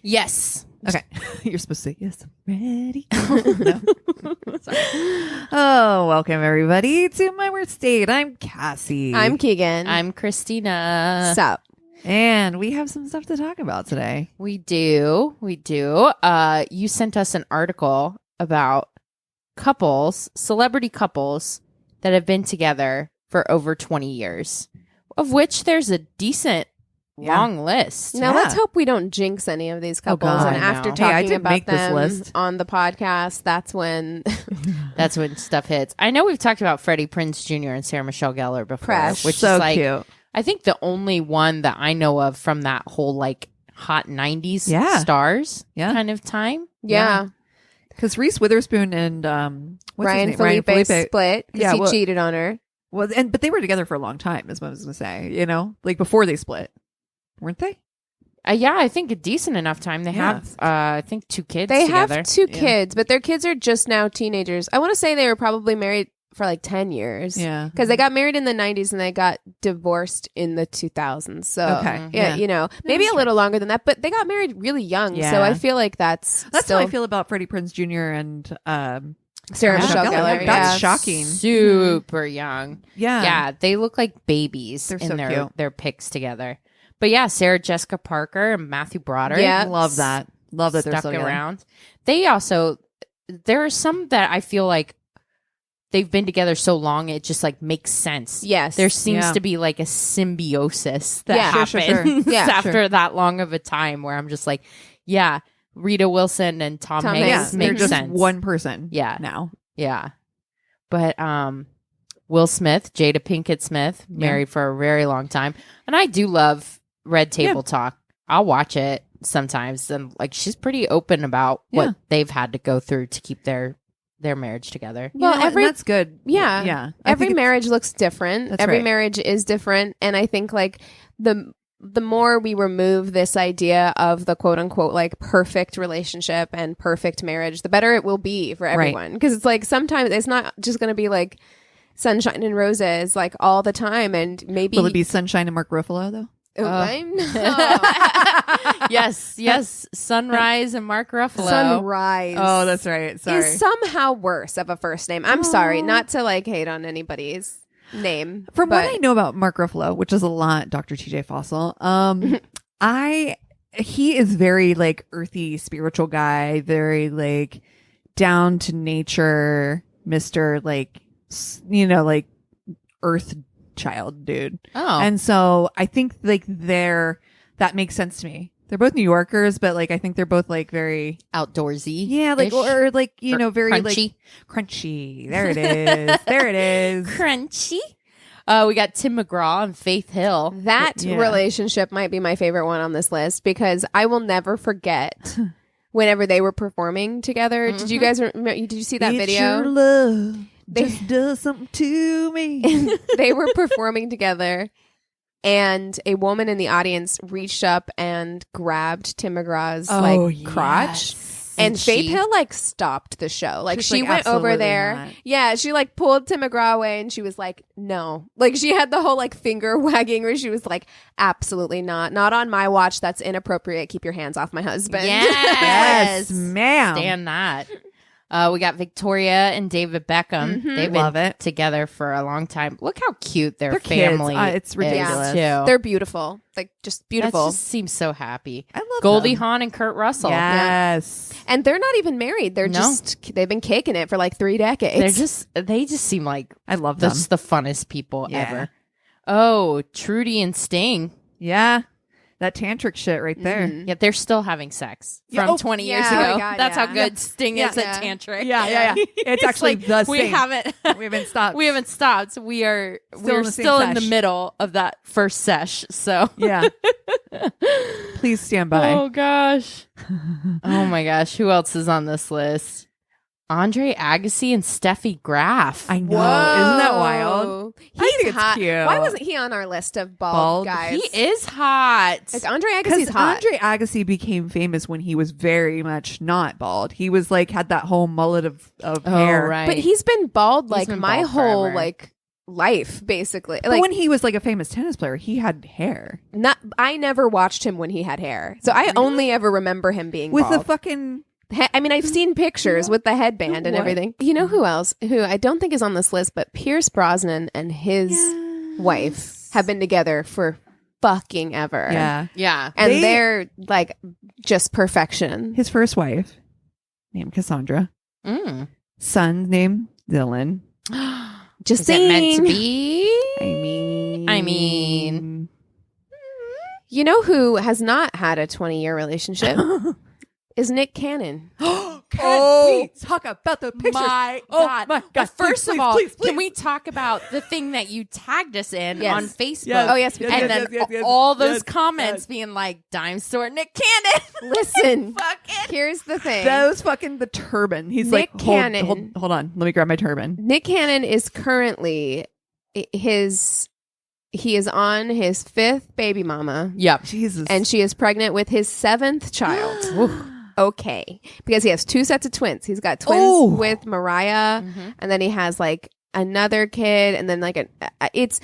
Yes. Okay. You're supposed to say, yes, I'm ready. No. Sorry. Oh, welcome everybody to My Worst Date. I'm Cassie. I'm Keegan. I'm Christina. Sup? And we have some stuff to talk about today. We do. You sent us an article about celebrity couples that have been together for over 20 years, of which there's a decent long list. Now let's hope we don't jinx any of these couples. God, and I after know. talking I about make this them list. on the podcast, that's when That's when stuff hits. I know we've talked about Freddie Prinze Jr. and Sarah Michelle Gellar before, Fresh. which So is like, cute. I think the only one that I know of from that whole like hot 90s stars kind of time. yeah. Because Reese Witherspoon and Ryan Felipe split because he cheated on her. Well, but they were together for a long time, is what I was going to say. You know, like before they split, weren't they? Yeah, I think a decent enough time. They have, I think, 2 kids They together. have 2 kids, but their kids are just now teenagers. I want to say they were probably married for like 10 years. Yeah. Because they got married in the 90s and they got divorced in the 2000s. So, yeah. you know, maybe a little longer than that, but they got married really young. Yeah. So I feel like that's how I feel about Freddie Prinze Jr. and Sarah Michelle Gellar. That's shocking. Super young. Yeah. Yeah, they look like babies They're in so cute. their pics together. But yeah, Sarah Jessica Parker and Matthew Broderick. Yeah. Love that. Love that they're stuck still together. around. They also, there are some that I feel like they've been together so long it just like makes sense. Yes. There seems to be like a symbiosis that Yeah. happens Sure. Yeah, after that long of a time where I'm just like, yeah, Rita Wilson and Tom Hanks Hanks. They're make just sense. one person. Yeah. Now. Yeah. But Will Smith, Jada Pinkett Smith, married for a very long time. And I do love Red Table Talk. I'll watch it sometimes. And like she's pretty open about what they've had to go through to keep their marriage together. Well, And that's good. Yeah. Yeah. Every marriage looks different. That's Every right. marriage is different. And I think like the more we remove this idea of the quote unquote like perfect relationship and perfect marriage, the better it will be for everyone. Because it's like sometimes it's not just going to be like sunshine and roses like all the time. And maybe Will it be Sunshine and Mark Ruffalo though? Yes. Sunrise and Mark Ruffalo. Sunrise. Oh, that's right. Sorry. Is somehow worse of a first name. I'm sorry, not to like hate on anybody's name. From but what I know about Mark Ruffalo, which is a lot, Dr. TJ Fossil, he is very like earthy, spiritual guy, very like down to nature, Mr. like, like earth child dude. Oh. And so I think like that makes sense to me. They're both New Yorkers, but like I think they're both like very outdoorsy. Yeah, like or like, very crunchy. like crunchy. There it is. There it is. Crunchy. We got Tim McGraw and Faith Hill. that relationship might be my favorite one on this list because I will never forget whenever they were performing together. Did you guys remember? Did you see that It's video? your love just does something to me. They were performing together, and a woman in the audience reached up and grabbed Tim McGraw's crotch. And Faith Hill like stopped the show. Like she went over there. Not. Yeah, she like pulled Tim McGraw away and she was like, no. Like she had the whole like finger wagging where she was like, absolutely not. Not on my watch. That's inappropriate. Keep your hands off my husband. Yes, ma'am. Stand that. We got Victoria and David Beckham. They've been together for a long time. Look how cute their family kids. It's ridiculous. is, too. They're beautiful. Like just beautiful. That just seems so happy. I love Goldie them. Hawn and Kurt Russell. Yes. And they're not even married. They're they've been kicking it for like 3 decades. They just seem like I love them. the funnest people ever. Oh, Trudy and Sting. Yeah. That tantric shit right there. Yeah, they're still having sex from 20 years ago. Oh my God, That's how good Sting is at tantric. Yeah. It's actually like, the we same. we haven't stopped. We haven't stopped. We're in the same still in the sesh. middle of that first sesh. So Yeah. Please stand by. oh gosh. Oh my gosh. Who else is on this list? Andre Agassi and Steffi Graf. I know. Isn't that wild? He's I think it's hot. cute. Why wasn't he on our list of bald guys? He is hot. Like Andre Agassi's Because hot. Andre Agassi became famous when he was very much not bald. He was like had that whole mullet of hair. right. But he's been bald like been my bald whole forever. like life, basically. But when he was like a famous tennis player, he had hair. I never watched him when he had hair, so I only ever remember him being with bald. a fucking. I mean, I've seen pictures with the headband and What? everything. You know who else? Who I don't think is on this list, but Pierce Brosnan and his wife have been together for fucking ever. Yeah. Yeah. And they're like just perfection. His first wife, named Cassandra. Son named Dylan. Just Is saying. it meant to be? I mean. You know who has not had a 20-year relationship? Is Nick Cannon. We talk about the pictures. My Oh God. my God. Well, first Please, of all, please, can we talk about the thing that you tagged us in Yes. on Facebook? Yes. Oh, yes, we And can. then yes, all those yes, comments yes. being like, dime store Nick Cannon. Listen, Fucking. here's the thing. Those fucking the turban. He's Nick like, Cannon. hold on. Let me grab my turban. Nick Cannon is currently he is on his 5th baby mama. Yep. Jesus. And she is pregnant with his 7th child. Okay. Because he has 2 sets of twins. He's got twins with Mariah, and then he has like another kid, and then like it's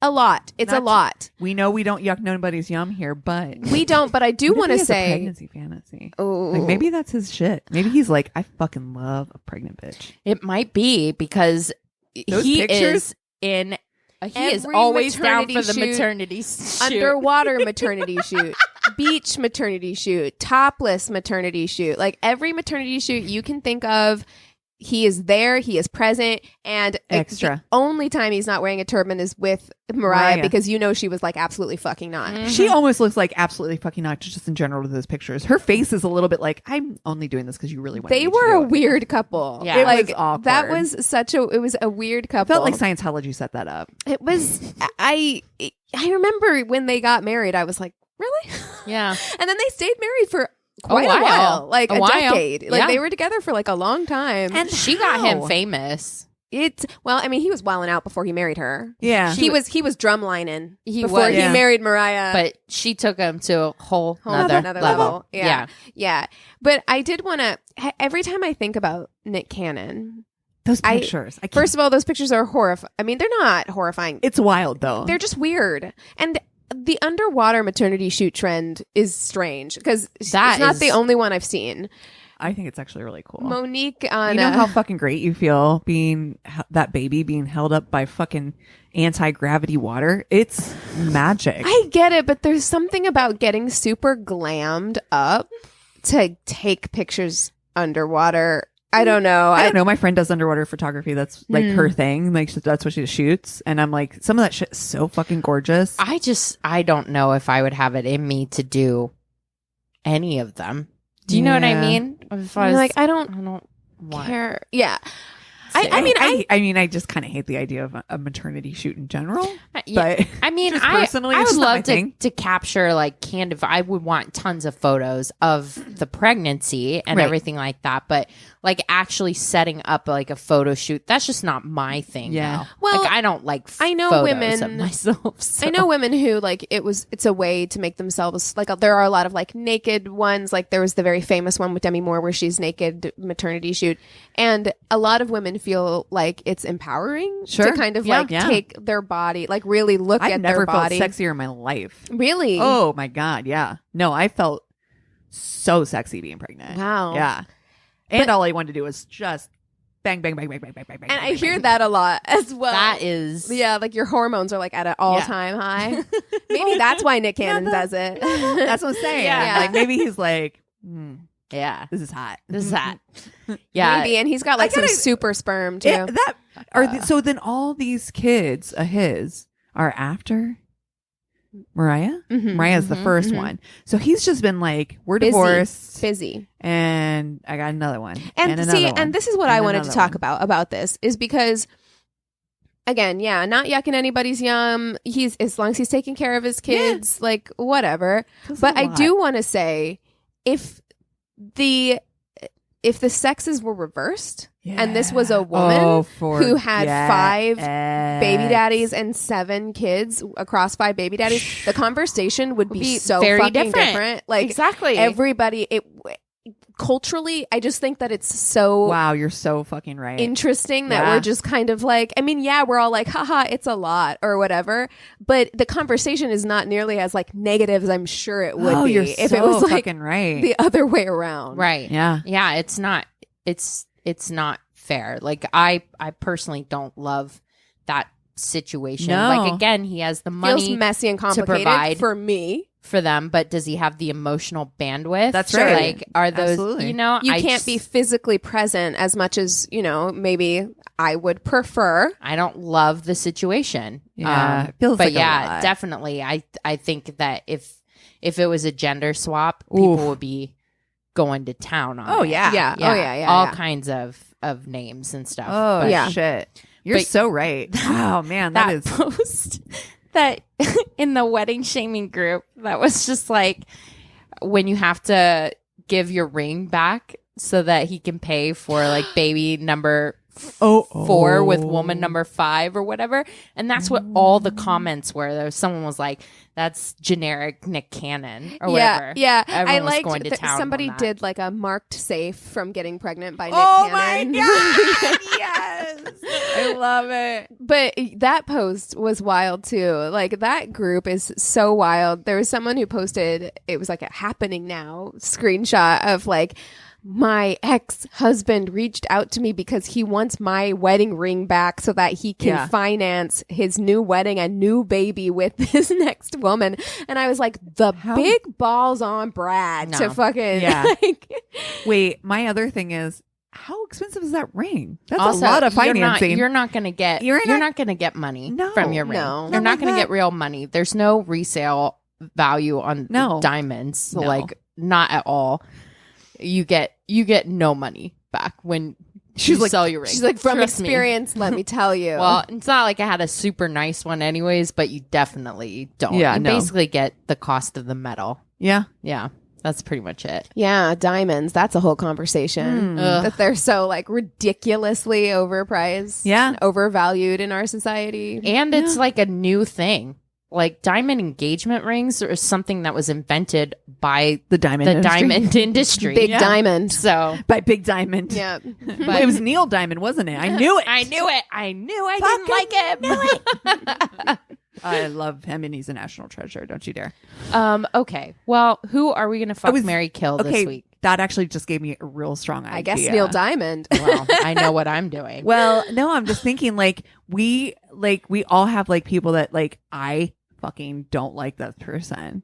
a lot. It's a lot. We know we don't yuck nobody's yum here, but We don't, but I do what if want he to has a say pregnancy fantasy. Oh. Like maybe that's his shit. Maybe he's like, I fucking love a pregnant bitch. It might be because Those he pictures? is in. He is Every always down maternity for the shoot, maternity shoot. underwater maternity shoot, beach maternity shoot, topless maternity shoot, like every maternity shoot you can think of. He is there. He is present. And Extra. the only time he's not wearing a turban is with Mariah, because you know she was like absolutely fucking not. She almost looks like absolutely fucking not, just in general to those pictures. Her face is a little bit like, I'm only doing this because you really want They were a weird couple. Yeah. It like was awkward. that was it was a weird It couple. felt like Scientology set that up. It was. I remember when they got married, I was like, really? Yeah. And then they stayed married for quite a while. while, like A a while. decade. Like Yeah. they were together for like a long time. And she got him how? famous. Well, I mean, he was wilding out before he married her. Yeah. He was drumlining before was. he Yeah. married Mariah. But she took him to a whole Another nother level. Yeah. Yeah. But I did want to. Every time I think about Nick Cannon, Those pictures. I can't- first of all, those pictures are horrifying. I mean, they're not horrifying. it's wild though. They're just weird. And the underwater maternity shoot trend is strange because it's not is- the only one I've seen. I think it's actually really cool. Monique on You know how fucking great you feel being that baby being held up by fucking anti-gravity water? It's magic. I get it, but there's something about getting super glammed up to take pictures underwater. I don't know. I don't know. My friend does underwater photography. That's like her thing. Like that's what she shoots. And I'm like, some of that shit is so fucking gorgeous. I don't know if I would have it in me to do any of them. Do you know what I Yeah. mean? If You're like, I don't want care. Yeah. I mean, I just kind of hate the idea of a maternity shoot in general. Yeah, But I mean, just I personally, would it's just not my love thing. to capture like candid. I would want tons of photos of the pregnancy and Right. everything like that. But like actually setting up like a photo shoot, that's just not my thing. Yeah. though. Well, like, I don't like. I know photos women- of myself. so. I know women who like it's a way to make themselves like there are a lot of like naked ones. Like there was the very famous one with Demi Moore where she's naked maternity shoot, and a lot of women feel like it's empowering Sure. to kind of Yeah. like Yeah. take their body, like really look I've at never their felt body. sexier in my life. Really? Oh my God. Yeah. No, I felt so sexy being pregnant. Wow. Yeah. And all I wanted to do was just bang, bang, bang, bang, bang, bang, bang, bang. And I bang, hear bang. that a lot as well. That is. Yeah, like your hormones are like at an all-time high. Maybe that's why Nick Cannon does it. That's what I'm saying. Yeah. Like maybe he's like, Yeah. this is hot. This is that. Yeah. Maybe, and he's got like I gotta- some super sperm too. Yeah, that so then all these kids of his are after Mariah. Mhm. Mariah's the 1st mhm. one, so he's just been like, we're Busy. divorced, Busy. and I got another one, And another see, one, and this is what and I wanted to another talk one. about this is because, again, yeah, not yucking anybody's yum. He's as long as he's taking care of his kids, like whatever. Feels But a I lot. do want to say, if the sexes were reversed and this was a woman who had 5 baby daddies and 7 kids across 5 baby daddies, the conversation would be so very fucking different. Like Exactly. everybody, culturally, I just think that it's so Wow, you're so fucking right. interesting that Yeah. we're just kind of like, I mean, yeah, we're all like, haha, it's a lot or whatever, but the conversation is not nearly as like negative as I'm sure it would be you're if so it was like fucking right. the other way around. Right. Yeah. Yeah. It's not. It's not fair. Like I personally don't love that situation. No. Like again, he has the money Feels messy and complicated provide for me. for them, but does he have the emotional bandwidth? That's to, right. Like, are those, Absolutely. you know, You I can't just- be physically present as much as, you know, maybe I would prefer. I don't love the situation. Yeah, it feels but like a yeah, lot. definitely. I think that if it was a gender swap, people would be going to town on Oh, it. yeah. Yeah. Oh, yeah. all yeah. kinds of names and stuff. Oh, But yeah. shit. You're But- so right. Wow, man. that that is. post that in the wedding shaming group, that was just like when you have to give your ring back so that he can pay for like baby number 4 with woman number 5 or whatever. And that's what all the comments were. There was someone was like, that's generic Nick Cannon or whatever. Yeah. Everyone I was liked going to that town somebody on that. did like a marked safe from getting pregnant by Nick Oh Cannon. my God. Yes. I love it. But that post was wild too. Like that group is so wild. There was someone who posted, it was like a happening now screenshot of like, my ex-husband reached out to me because he wants my wedding ring back so that he can Yeah. finance his new wedding and new baby with this next woman. And I was like, the big balls on Brad to No. fucking Yeah. like, Wait, my other thing is, how expensive is that ring? That's Also, a lot of financing. You're not going to get. You're You're not- not going to get money No. from your ring. No. You're Not not like going to that. get real money. There's no resale value on No. diamonds. No. Like not at all. You get no money back when She's you like- sell your ring. she's like, from Trust me. experience, let me tell you. Well, it's not like I had a super nice one, anyways. But you definitely don't. Yeah, you no. basically get the cost of the metal. yeah. Yeah, that's pretty much it. yeah, diamonds. That's a whole conversation. Ugh. That they're so like ridiculously overpriced, Yeah. and overvalued in our society. And it's like a new thing. Like diamond engagement rings are something that was invented by The diamond the industry. diamond industry. Big Yeah. diamond. So By Big Diamond. Yeah. But it was Neil Diamond, wasn't it? I knew it. I knew it. I knew I didn't like him. I love him, and he's a national treasure. Don't you dare. Okay. Well, who are we going to fuck, was- marry, kill Okay, this week? that actually just gave me a real strong idea. I guess Neil Diamond. Well, I know what I'm doing. Well, no, I'm just thinking we all have like people that like I fucking don't like that person,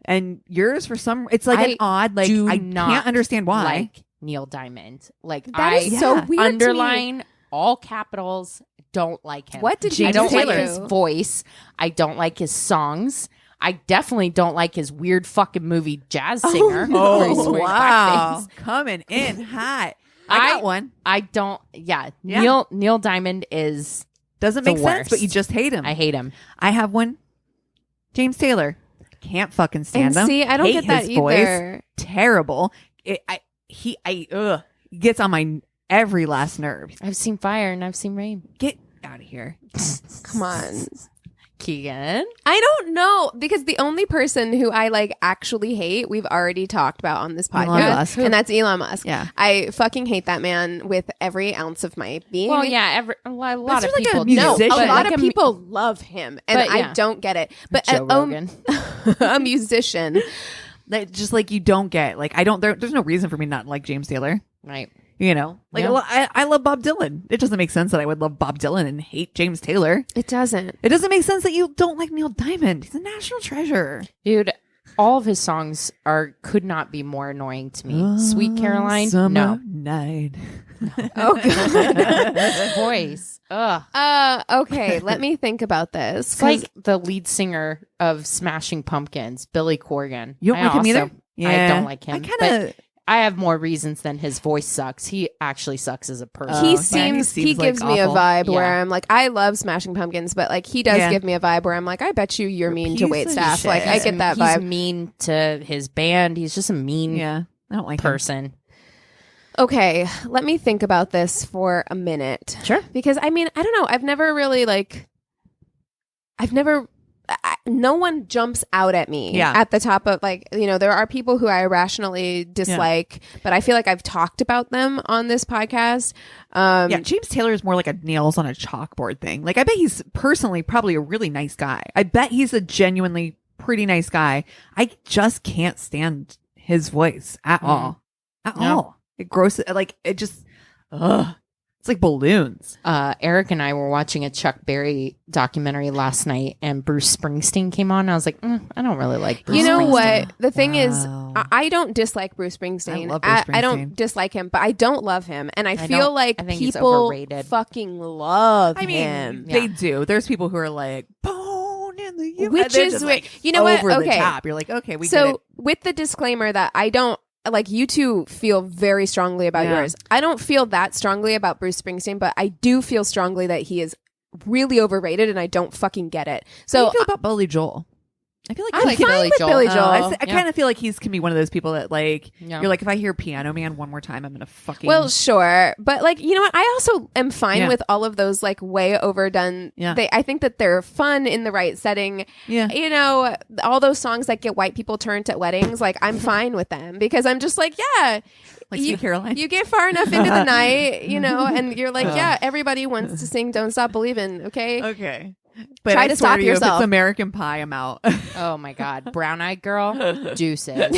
and yours for some it's like an odd like do I not can't understand why. like Neil Diamond. Like That is I so Yeah. weird. to me. underline all capitals. Don't like him. What did I James don't Taylor like his do? voice. I don't like his songs. I definitely don't like his weird fucking movie jazz singer. where he swears back things. coming in hot. I got one. I don't. Yeah, Yeah. Neil Diamond is. Doesn't the make sense, worst. but you just hate him. I hate him. I have one. James Taylor. Can't fucking stand And him. see, I don't Hate get that his either. voice. Terrible. He gets on my every last nerve. I've seen fire and I've seen rain. Get out of here. Come on. Keegan. I don't know because the only person who I like actually hate, we've already talked about on this Elon podcast, Musk. and that's Elon Musk. Yeah. I fucking hate that man with every ounce of my being. Well, yeah, a lot But of is there, like, a people. No, musician? a But lot like of people love him, and But, I yeah. don't get it. But Joe Rogan. a musician, That just like you don't get like I don't there's no reason for me not to like James Taylor. Right. You know, like Yeah. I love Bob Dylan. It doesn't make sense that I would love Bob Dylan and hate James Taylor. it doesn't. It doesn't make sense that you don't like Neil Diamond. He's a national treasure. Dude, all of his songs could not be more annoying to me. Sweet Caroline, Summer no. night. Oh god. His voice. Ugh. Okay, let me think about this. It's like the lead singer of Smashing Pumpkins, Billy Corgan. You don't I like him either? also- Yeah. I don't like him. I but kind I have more reasons than his voice sucks. He actually sucks as a person. Oh, he yeah, seems he seems, like, gives me a awful. vibe where Yeah. I'm like, I love Smashing Pumpkins, but like he does Yeah. give me a vibe where I'm like, I bet you're mean to piece wait of staff. shit. Like I get that He's vibe. mean to his band. He's just a mean yeah. I don't like him. person. Okay, let me think about this for a minute. Sure. Because I mean, I don't know. I've never really like. no one jumps out at me at the top of like, you know, there are people who I irrationally dislike, but I feel like I've talked about them on this podcast. James Taylor is more like a nails on a chalkboard thing. Like, I bet he's personally probably a really nice guy. I bet he's a genuinely pretty nice guy. I just can't stand his voice at all. At all. It grosses, like, it just, it's like balloons. Eric and I were watching a Chuck Berry documentary last night, and Bruce Springsteen came on. I was like, I don't really like Bruce Springsteen. You know what? The thing is, I don't dislike Bruce Springsteen. I love Bruce Springsteen. I don't dislike him, but I don't love him. And I feel like people fucking love him. They do. There's people who are like, bone in the U.S. Which is, like, you know what? Over the top. You're like, okay, we get it. So with the disclaimer that I don't, like, you two feel very strongly about yours. I don't feel that strongly about Bruce Springsteen, but I do feel strongly that he is really overrated, and I don't fucking get it. So how do you feel about Billy Joel? I feel like I like Billy Joel. I kind of feel like he's can be one of those people that like you're like, if I hear Piano Man one more time, I'm gonna fucking sure, but like, you know what? I also am fine with all of those like way overdone. I think that they're fun in the right setting. You know, all those songs that get white people turned at weddings, like I'm fine with them because I'm just like, like Sweet Caroline. You get far enough into the night, you know, and you're like, everybody wants to sing "Don't Stop Believin'." Okay. But try to stop yourself. If it's American Pie, I'm out. Oh my God. Brown Eyed Girl, deuces.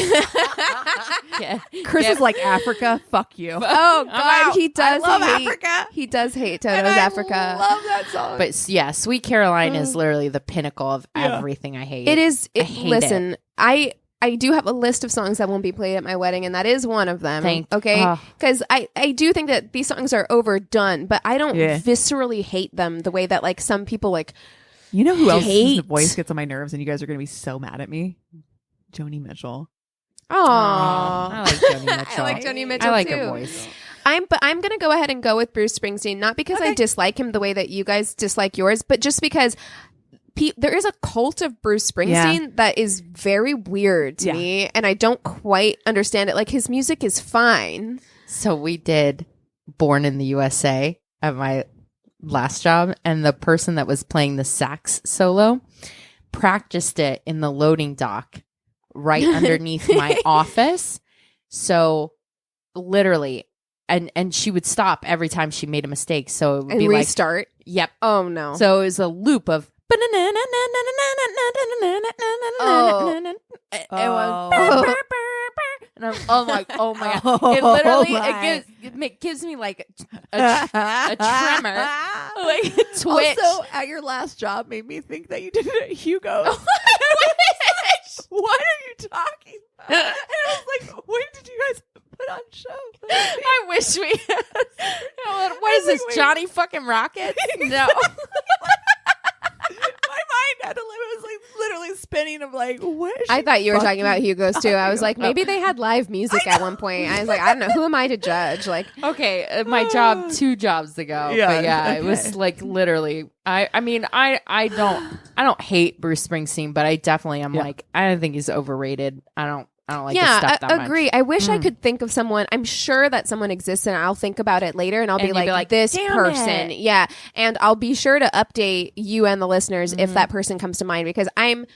Chris is like, Africa, fuck you. Oh God, he does love hate Africa. He does hate Toto's Africa. I love that song. But yeah, Sweet Caroline is literally the pinnacle of everything I hate. It is. Listen, it. I do have a list of songs that won't be played at my wedding, and that is one of them. Because I do think that these songs are overdone, but I don't viscerally hate them the way that like some people like. You know who else's voice gets on my nerves, and you guys are going to be so mad at me? Joni Mitchell. I like Joni Mitchell. I like Joni Mitchell. I like too. her voice. I'm going to go ahead and go with Bruce Springsteen, not because I dislike him the way that you guys dislike yours, but just because. There is a cult of Bruce Springsteen that is very weird to me, and I don't quite understand it. Like, his music is fine. So we did Born in the USA at my last job, and the person that was playing the sax solo practiced it in the loading dock right underneath my office. So literally, and she would stop every time she made a mistake. So it would be restart. Like, yep. Oh no. So it was a loop of. And I'm like, oh my God. It literally it gives me like a tremor. Like a twitch. Also, at your last job made me think that you did it at Hugo's. What are you talking about? And I was like, when did you guys put on show? I wish we what is this, Johnny fucking Rockets? No. My mind had to live. It was like literally spinning of like, what? I thought you were talking about Hugo's too. I was like, maybe they had live music at one point. I was like, I don't know. Who am I to judge? Like, okay, my job 2 jobs ago. But it was like literally. I mean, I don't hate Bruce Springsteen, but I definitely am like, I don't think he's overrated. I don't like his stuff that agree. much. I wish I could think of someone. I'm sure that someone exists, and I'll think about it later, and I'll be like, this person. Yeah. And I'll be sure to update you and the listeners if that person comes to mind, because I'm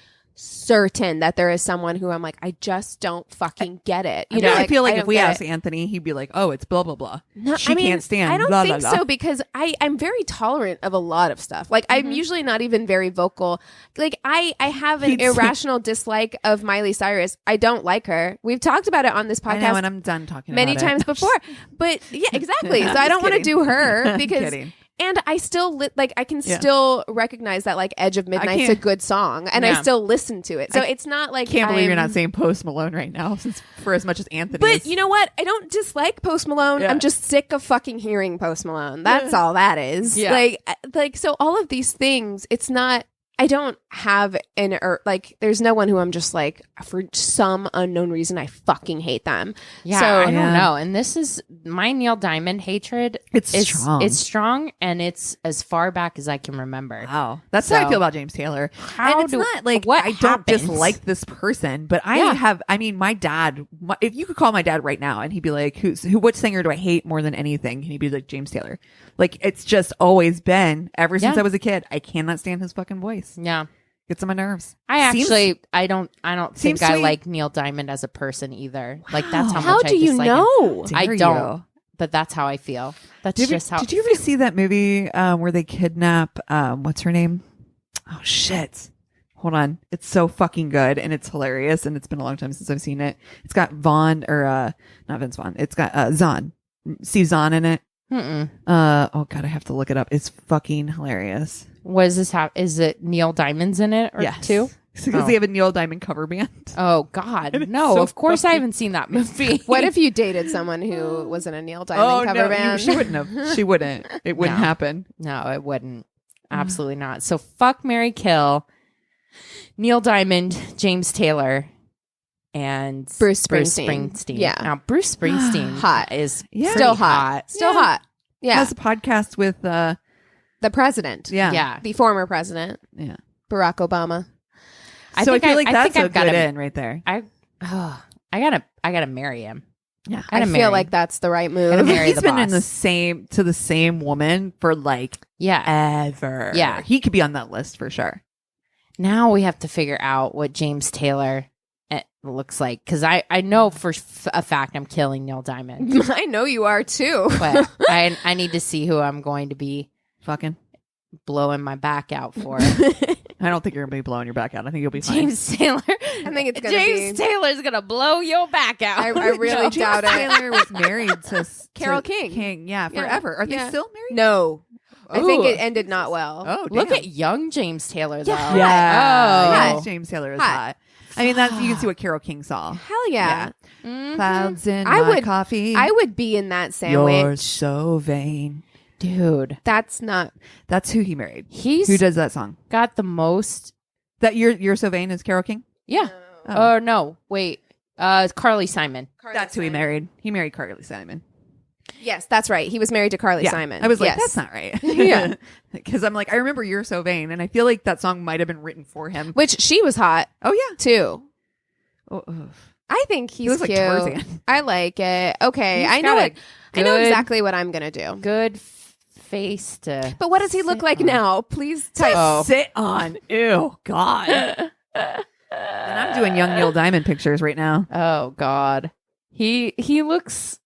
certain that there is someone who I'm like, I just don't fucking get it. You know, I feel like if we asked Anthony, he'd be like, oh, it's blah, blah, blah. No, she can't stand I don't blah, think blah, blah. so, because I'm very tolerant of a lot of stuff. Like, I'm usually not even very vocal. Like, I have an irrational dislike of Miley Cyrus. I don't like her. We've talked about it on this podcast. I know, and I'm done talking many about times before. But yeah, exactly. So I don't want to do her because... And I still I can still recognize that like Edge of Midnight's a good song, and I still listen to it. So it's not like can't believe you're not saying Post Malone right now, since for as much as Anthony. But you know what? I don't dislike Post Malone. I'm just sick of fucking hearing Post Malone. That's all that is. Yeah. Like so all of these things. It's not. I don't have there's no one who I'm just like, for some unknown reason, I fucking hate them. Yeah, so, I don't know. And this is my Neil Diamond hatred. Strong. It's strong, and it's as far back as I can remember. Wow. That's how I feel about James Taylor. And it's not like I don't dislike this person, but my dad, if you could call my dad right now and he'd be like, what singer do I hate more than anything? And he'd be like, James Taylor. Like, it's just always been, ever since I was a kid, I cannot stand his fucking voice. Yeah. Gets on my nerves. I Seems- don't Seems think I sweet. like Neil Diamond as a person either. Like that's how How much I do you dislike him. know? I Dare don't. you. But that's how I feel. That's Did just how. Did you ever see that movie where they kidnap what's her name? Oh shit. Hold on. It's so fucking good and it's hilarious and it's been a long time since I've seen it. It's got Vaughn or not Vince Vaughn. It's got Zahn. Steve Zahn in it. Mm-mm. Oh god, I have to look it up. It's fucking hilarious. What does this have? Is it Neil Diamond's in it or Yes. too? Because they have a Neil Diamond cover band. Oh God, And it's no! so Of course, I funny. haven't seen that movie. What if you dated someone who was in a Neil Diamond cover no, band? she wouldn't have. She wouldn't. It wouldn't No. happen. No, it wouldn't. Absolutely not. So fuck, marry, kill. Neil Diamond, James Taylor, and Bruce Springsteen. Yeah. Now Bruce Springsteen Hot. is Yeah. pretty Still hot. Still Yeah. hot. Yeah. Has a podcast with The president. yeah. Yeah. The former president, Yeah. Barack Obama. So I feel like that's think a I've gotta- good in right there. I gotta marry him. Yeah. I Gotta feel marry. like that's the right Gotta move. marry He's the been in boss. the same woman for like Yeah. ever. Yeah. He could be on that list for sure. Now we have to figure out what James Taylor looks like because I know for a fact I'm killing Neil Diamond, I know you are too. but I need to see who I'm going to be Fucking. blowing my back out for. I don't think you're gonna be blowing your back out. I think you'll be fine. James Taylor. I think it's gonna James be. Taylor's gonna blow your back out. I really James doubt it. Taylor was married to Carole to King. Yeah, Yeah. forever. Are they Yeah. still married? No, I think Ooh. it ended not well. Oh, damn. Look at young James Taylor though. Yeah. Yeah. Oh. Yeah, James Taylor is Hot. hot. I mean, that's you can see what Carole King saw. Hell yeah. Mhm. Clouds in I my would- coffee. I would be in that You're sandwich. so vain. Dude, That's not. That's who he married. he's Who does that song? got the most. That you're so vain is Carole King. Yeah. Oh. Oh no, wait. Carly Simon. That's who he married. He married Carly Simon. Yes, that's right. He was married to Carly Yeah. Simon. I was like, Yes. that's not right. Yeah. Because I'm like, I remember You're So Vain, and I feel like that song might have been written for him. Which she was hot Oh yeah. too. Oh, I think he's looks like cute. Tarzan. I like it. Okay, He's I know got a it. I know good- exactly what I'm gonna do. Good face to. But what does he look sit like on. now? Please type. Oh. Sit on. Ew, God. And I'm doing young Neil Diamond pictures right now. Oh God, he looks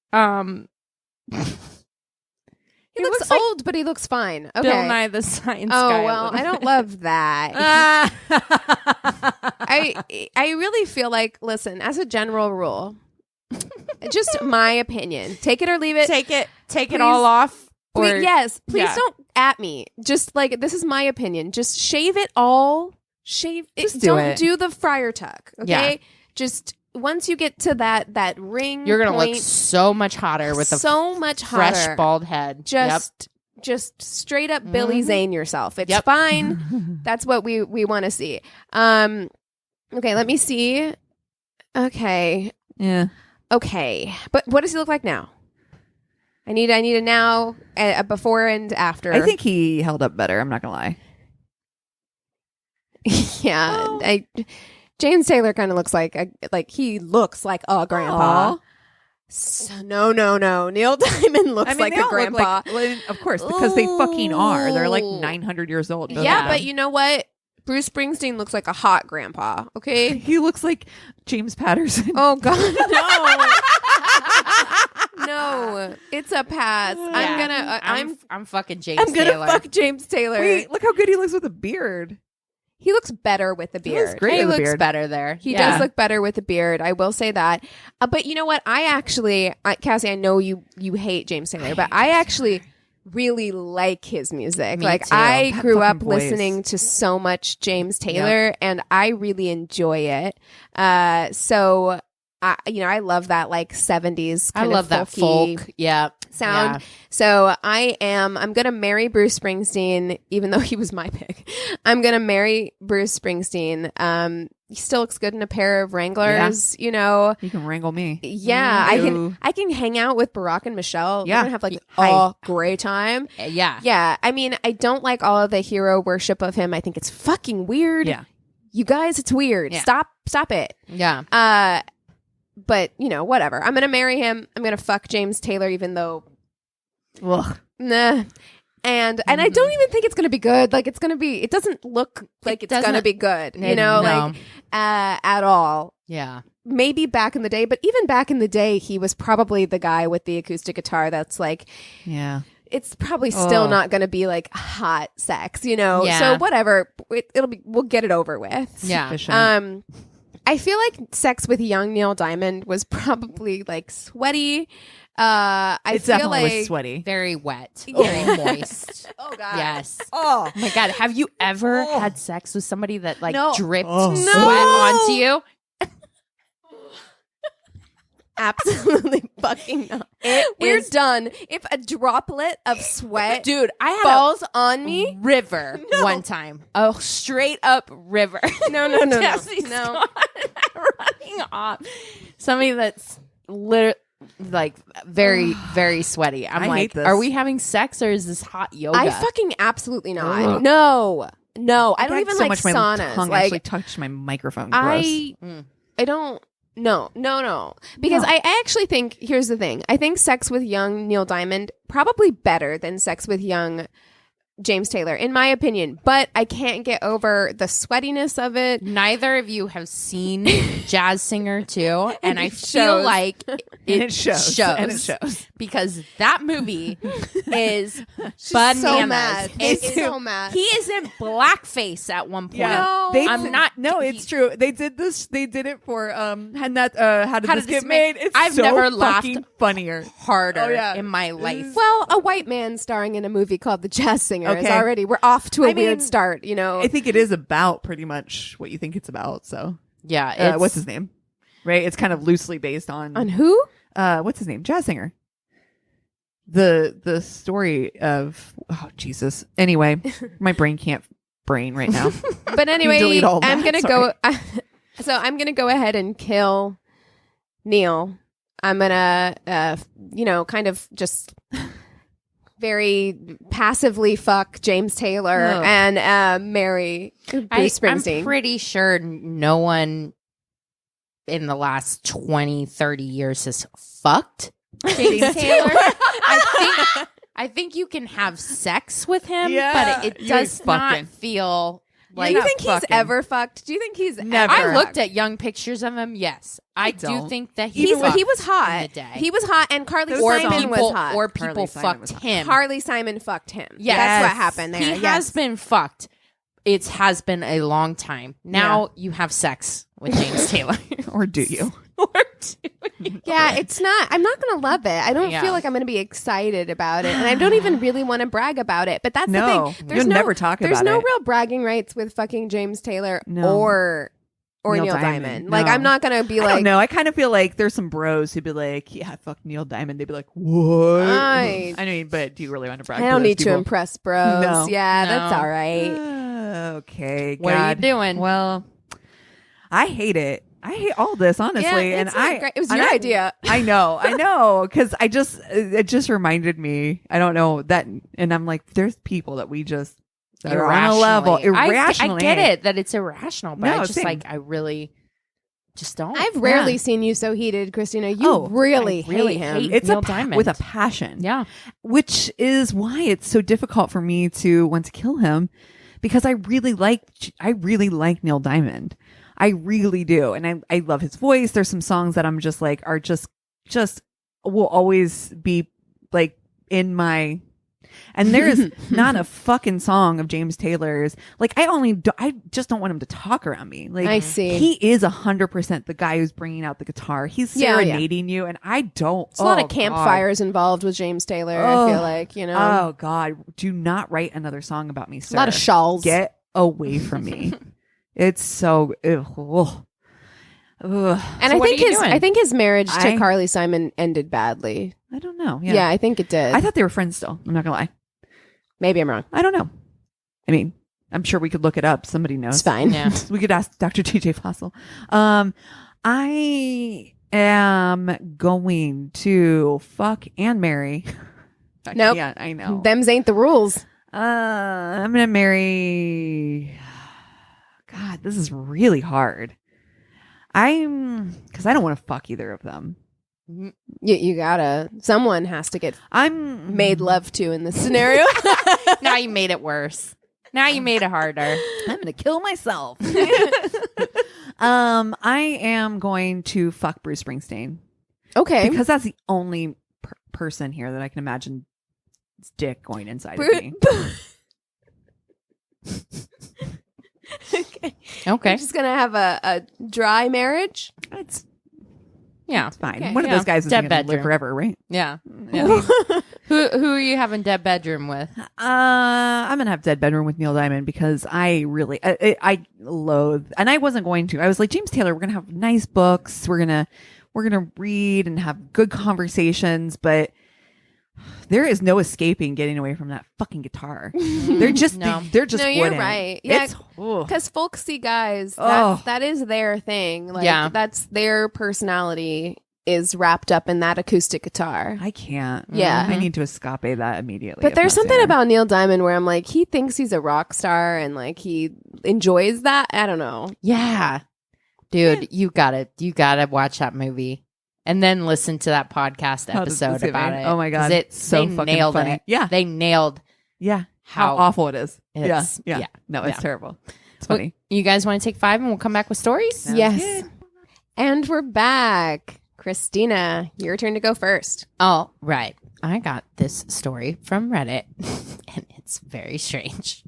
He looks like old, but he looks fine. Okay. Bill Nye the Science Oh Guy. a well, little I don't bit. love that. I really feel like, listen, as a general rule, just my opinion. Take it or leave it. Take it Please- all off. Or Yes, please yeah. don't at me. Just like, this is my opinion. Just shave it all. Shave it. Just do Don't it. do the friar tuck. Okay. Yeah. Just once you get to that ring, you're gonna point, look so much hotter with a so much fresh hotter. bald head. Just straight up Billy Mhm. Zane yourself. It's Yep. fine. That's what we want to see. Okay, let me see. Okay. Yeah. Okay. But what does he look like now? I need a now, a before and after. I think he held up better. I'm not gonna lie. yeah. Oh. James Taylor kind of looks like he looks like a grandpa. Aw. So, no. Neil Diamond looks like they a all look grandpa. well, of course, because they fucking are. They're like Ooh. 900 years old. both Yeah, of but them. you know what? Bruce Springsteen looks like a hot grandpa. Okay. he looks like James Patterson. Oh God, no, no! It's a pass. I'm gonna. I'm fucking James I'm gonna Taylor. fuck James Taylor. Wait, look how good he looks with a beard. He looks better with the He looks beard. great He with a looks beard. better there. He Yeah. does look better with the beard. I will say that. But you know what? Cassie, I know you hate James Taylor, but I actually really like his music. Me like too. I That grew up fucking voice. listening to so much James Taylor, and I really enjoy it. So I love that like 70s. I kind love of that folky folk. Yeah. sound. So I'm gonna marry Bruce Springsteen, even though he was my pick. I'm gonna marry Bruce Springsteen. He still looks good in a pair of Wranglers, you know. You can wrangle me. Yeah, Ew. I can hang out with Barack and Michelle. Yeah. We're gonna have like Hi. a great time. Yeah. Yeah. I mean, I don't like all of the hero worship of him. I think it's fucking weird. Yeah. You guys, it's weird. Yeah. Stop it. Yeah. But you know, whatever. I'm gonna marry him. I'm gonna fuck James Taylor, even though Ugh. nah. And I don't even think it's going to be good. Like it doesn't look like it's going to be good, you know, like at all. Yeah. Maybe back in the day, but even back in the day, he was probably the guy with the acoustic guitar that's like, yeah, it's probably still not going to be like hot sex, you know? Yeah. So whatever, we'll get it over with. Yeah. Sufficient. I feel like sex with young Neil Diamond was probably like sweaty. I it feel definitely like was sweaty. Very wet. Very moist. Oh God. Yes. Oh, Oh my God. Have you ever had sex with somebody that like No. dripped Oh. sweat No. onto you? Absolutely fucking not. We're done. If a droplet of sweat, Dude, I had falls on me, a river one time. A straight up river. no. Jesse's gone, running off. Somebody that's literally like very, very sweaty. I'm I like, hate this. are we having sex or is this hot yoga? I fucking absolutely not. Ugh. No. I don't gagged even so like much my saunas. tongue Like actually touched my microphone. Gross. I don't. No. Because I actually think, here's the thing. I think sex with young Neil Diamond probably better than sex with young James Taylor, in my opinion. But I can't get over the sweatiness of it. Neither of you have seen Jazz Singer 2, and I feel shows. like it shows. And it shows. because that movie is She's bananas. so mad. It's She's so mad. He is in blackface at one point. No. I'm not. No, it's true. They did this. They did it for and that. How did this get made? It's I've so never laughed fucking funnier. harder Oh, yeah. in my life. Well, a white man starring in a movie called The Jazz Singer is Okay. already, we're off to a I weird mean, start, you know. I think it is about pretty much what you think it's about. So, Yeah, it's, what's his name? Right, it's kind of loosely based on who? what's his name? Jazz singer. The story of Jesus. Anyway, my brain can't brain right now. But anyway, delete all I'm that, going to go. So I'm going to go ahead and kill Neil. I'm going to, kind of just very passively fuck James Taylor Ugh. and marry Bruce Springsteen. I'm pretty sure no one in the last 20, 30 years has fucked James Taylor. I think you can have sex with him, Yeah, but it you're does not fucking. feel Do like you not think he's fucking. ever fucked? Do you think he's Never. ever I looked fucked? at young pictures of him. Yes, I do don't. think that He fucked was in hot. the day. He was hot, and Carly Or Simon people, was hot. or Carly people Simon fucked was hot. him. Carly Simon fucked him. Yes. That's what happened there. He has been fucked. It has been a long time. Now you have sex with James Taylor. Or do you? Or do you? Yeah, it's not. I'm not going to love it. I don't Yeah. feel like I'm going to be excited about it, and I don't even really want to brag about it. But that's No, the thing. you'll never talk There's about no it. real bragging rights with fucking James Taylor No. or Neil Neil Diamond. Diamond. No. Like, I'm not going to be I like, don't know. I kind of feel like there's some bros who'd be like, "Yeah, fuck Neil Diamond." They'd be like, "What?" I mean, but do you really want to brag? I don't those need to people? impress bros. No. Yeah, that's No. all right. Okay. What are you God. doing? Well, I hate it. I hate all this, honestly. Yeah, and it's not great. It was and your I- idea. I know, because it just reminded me. I don't know that, and I'm like, there's people that we just that are on a level irrationally. I get it that it's irrational, but No, I just same. I really just don't. I've rarely seen you so heated, Christina. You Oh, really I really hate him. hate- It's Neil a Diamond. with a passion. Yeah. Which is why it's so difficult for me to want to kill him, because I really like Neil Diamond. I really do. And I love his voice. There's some songs that I'm just like are just will always be like in my, and there is not a fucking song of James Taylor's. Like I just don't want him to talk around me. Like I see. he is 100% the guy who's bringing out the guitar. He's Yeah, yeah. serenading you, and I don't. There's a lot oh, of campfires involved with James Taylor, Oh. I feel like, you know. Oh God, do not write another song about me, sir. a lot of shawls. Get away from me. It's so ugh. And So I what think are you doing? I think his marriage to I- Carly Simon ended badly. I don't know. Yeah, Yeah. I think it did. I thought they were friends still. I'm not gonna lie. Maybe I'm wrong. I don't know. I mean, I'm sure we could look it up. Somebody knows. It's fine. Yeah. We could ask Dr. TJ Fossil. I am going to fuck and marry. Nope. Yeah, I know. Them's ain't the rules. I'm gonna marry. God, this is really hard. Because I don't want to fuck either of them. You gotta. Someone has to get I'm made love to in this scenario. Now you made it worse. Now you made it harder. I'm gonna kill myself. I am going to fuck Bruce Springsteen. Okay. Because that's the only person here that I can imagine his dick going inside of me. Okay. Okay. You're just gonna have a dry marriage. It's Yeah. fine. Okay. One of Yeah. those guys is Dead going to live bedroom. forever, right? Yeah. Yeah. Who are you having dead bedroom with? I'm gonna have dead bedroom with Neil Diamond because I really I loathe, and I wasn't going to. I was like, James Taylor, we're gonna have nice books. We're gonna read and have good conversations, but there is no escaping getting away from that fucking guitar. They're just No. they're just No, you're wooden. right. Yeah, It's, ugh. because folksy guys, Oh. that is their thing. Like, Yeah. that's their personality is wrapped up in that acoustic guitar. I can't. Yeah. I need to escape that immediately. But if there's not something sooner. about Neil Diamond where I'm like, he thinks he's a rock star and like he enjoys that. I don't know. Yeah. Dude, you gotta watch that movie. And then listen to that podcast How does episode this get about made? it. Oh my God. 'Cause It's So they fucking nailed funny. it. Yeah. They nailed Yeah. how How awful it is. it's- Yeah. yeah. No, it's Yeah. terrible. It's Well, funny. you guys want to take 5 and we'll come back with stories? Sounds Yes. good. And we're back. Christina, your turn to go first. Oh, right. I got this story from Reddit, and it's very strange.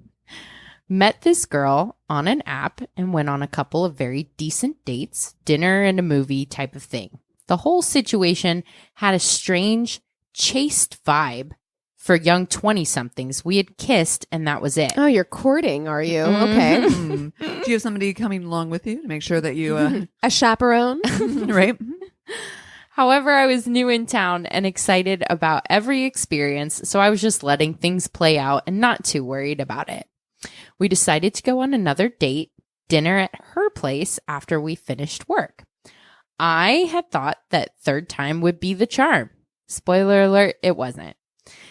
Met this girl on an app and went on a couple of very decent dates, dinner and a movie type of thing. The whole situation had a strange, chaste vibe for young 20-somethings. We had kissed, and that was it. Oh, you're courting, are you? Mhm. Okay. Hmm. Do you have somebody coming along with you to make sure that you, A chaperone? right? However, I was new in town and excited about every experience, so I was just letting things play out and not too worried about it. We decided to go on another date, dinner at her place after we finished work. I had thought that third time would be the charm. Spoiler alert, it wasn't.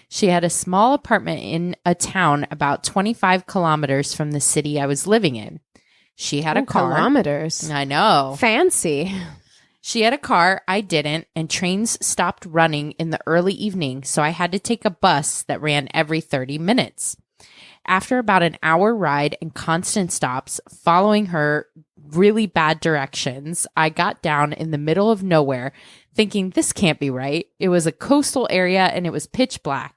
She had a small apartment in a town about 25 kilometers from the city I was living in. She had a car. Kilometers. I know. Fancy. She had a car, I didn't, and trains stopped running in the early evening, so I had to take a bus that ran every 30 minutes. After about an hour ride and constant stops, following her really bad directions, I got down in the middle of nowhere, thinking this can't be right. It was a coastal area and it was pitch black.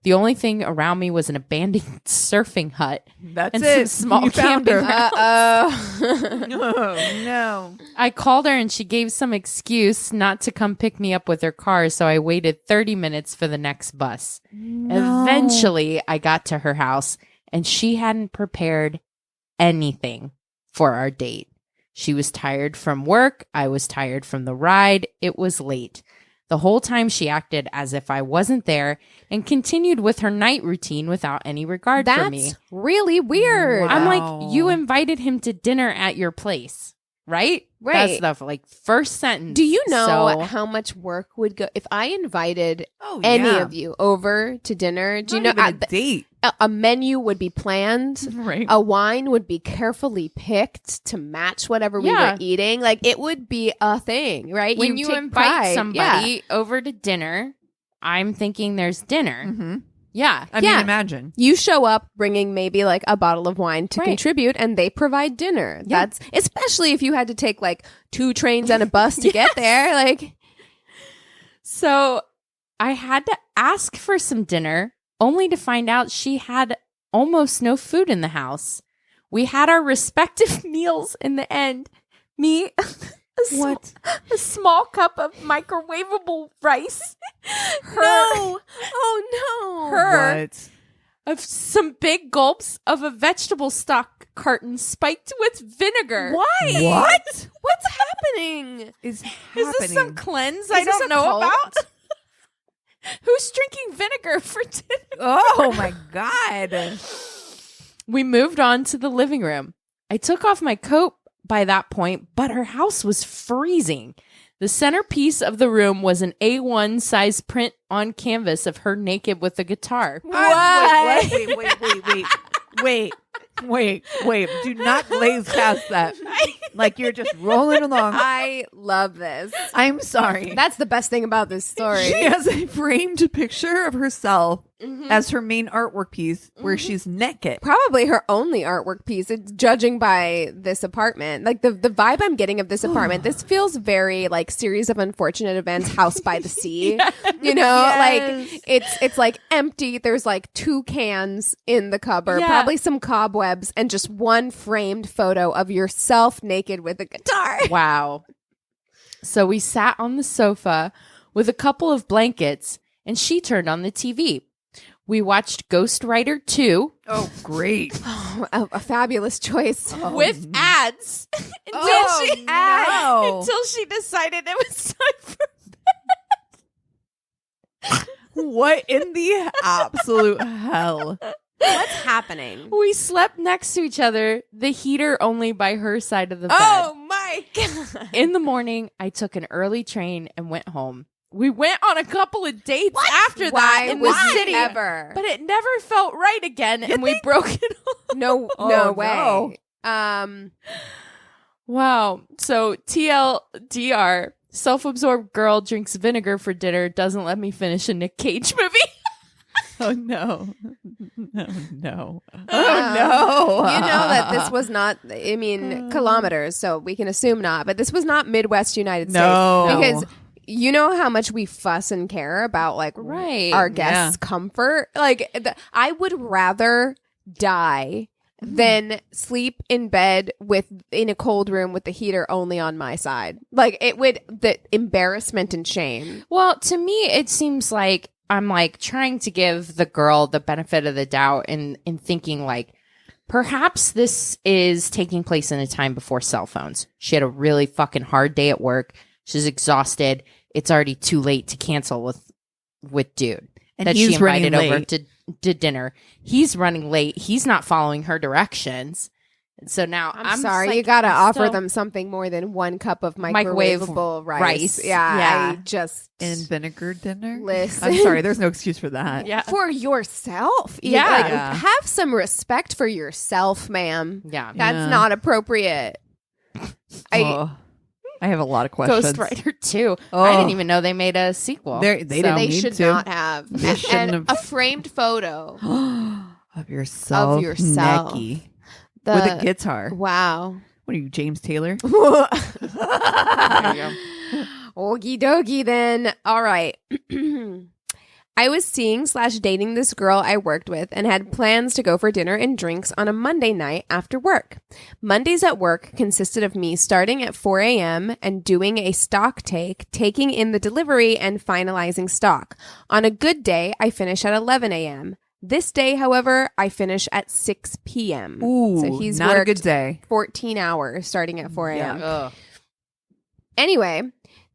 The only thing around me was an abandoned surfing hut. That's And it. some small You found her. camping Uh-oh. Oh, no. I called her and she gave some excuse not to come pick me up with her car, so I waited 30 minutes for the next bus. Eventually, I got to her house and she hadn't prepared anything for our date. She was tired from work. I was tired from the ride. It was late. The whole time she acted as if I wasn't there and continued with her night routine without any regard for me. That's really weird. Wow. I'm like, you invited him to dinner at your place, right? Right. That's the first sentence. Do you know So- how much work would go if I invited Oh, any yeah. of you over to dinner? Do you Not know even a date? a menu would be planned? Right. A wine would be carefully picked to match whatever we Yeah. were eating. Like it would be a thing, right? when you take invite pride. somebody over to dinner, I'm thinking there's dinner. Mm-hmm. Yeah. I mean, Yeah. imagine. You show up bringing maybe like a bottle of wine to Right. contribute and they provide dinner. Yeah. That's especially if you had to take like 2 trains and a bus to get there. Like, So I had to ask for some dinner only to find out she had almost no food in the house. We had our respective meals in the end. Me, a small cup of microwavable rice. Her, no. Oh no. Her. What? of some big gulps of a vegetable stock carton spiked with vinegar. Why? What? What's happening? Is Is this some cleanse I Is this don't a know cult? about? Who's drinking vinegar for dinner? Oh my God. We moved on to the living room. I took off my coat by that point, but her house was freezing. The centerpiece of the room was an A1 size print on canvas of her naked with a guitar. Wait. Do not glaze past that. Like you're just rolling along. I love this. I'm sorry. That's the best thing about this story. She has a framed picture of herself as her main artwork piece where she's naked. Probably her only artwork piece, judging by this apartment. Like the vibe I'm getting of this apartment, this feels very like series of unfortunate events, house by the sea. You know, like it's like empty. There's like 2 cans in the cupboard, probably some cobwebs, and just one framed photo of yourself naked with a guitar. Wow. So we sat on the sofa with a couple of blankets and she turned on the TV. We watched Ghost Rider 2. Oh, great. A fabulous choice. With ads until she decided it was time for bed. What in the absolute hell? What's happening? We slept next to each other, the heater only by her side of the bed. Oh my God. In the morning, I took an early train and went home. We went on a couple of dates after that in the city, but it never felt right again, and we broke it off. No way. No. Wow. So TLDR, self-absorbed girl drinks vinegar for dinner, doesn't let me finish a Nick Cage movie. Oh no. Oh no. You know that this was not, I mean, kilometers, so we can assume not, but this was not Midwest United States. Because you know how much we fuss and care about like our guests' comfort. Like I would rather die than sleep in bed in a cold room with the heater only on my side. Like the embarrassment and shame. Well, to me, it seems like I'm like trying to give the girl the benefit of the doubt in thinking like perhaps this is taking place in a time before cell phones. She had a really fucking hard day at work. She's exhausted. It's already too late to cancel with dude and that he's she invited running over late. to dinner. He's running late. He's not following her directions. And so now I'm sorry, you gotta offer them something more than 1 cup of microwavable rice. Yeah, I just in vinegar dinner. Listen. I'm sorry, there's no excuse for that. Yeah, for yourself. Yeah, like, have some respect for yourself, ma'am. Yeah, that's not appropriate. I have a lot of questions. Ghost Rider 2. I didn't even know they made a sequel. They should not have. And a framed photo of yourself naked with a guitar. Wow. What are you, James Taylor? There you go. Okie dokie then. All right. I was seeing/dating this girl I worked with and had plans to go for dinner and drinks on a Monday night after work. Mondays at work consisted of me starting at 4 a.m. and doing a stock take, taking in the delivery and finalizing stock. On a good day, I finish at 11 a.m. This day, however, I finish at 6 p.m. Ooh, so he's not worked a good day. 14 hours starting at 4 a.m. Yeah. Anyway,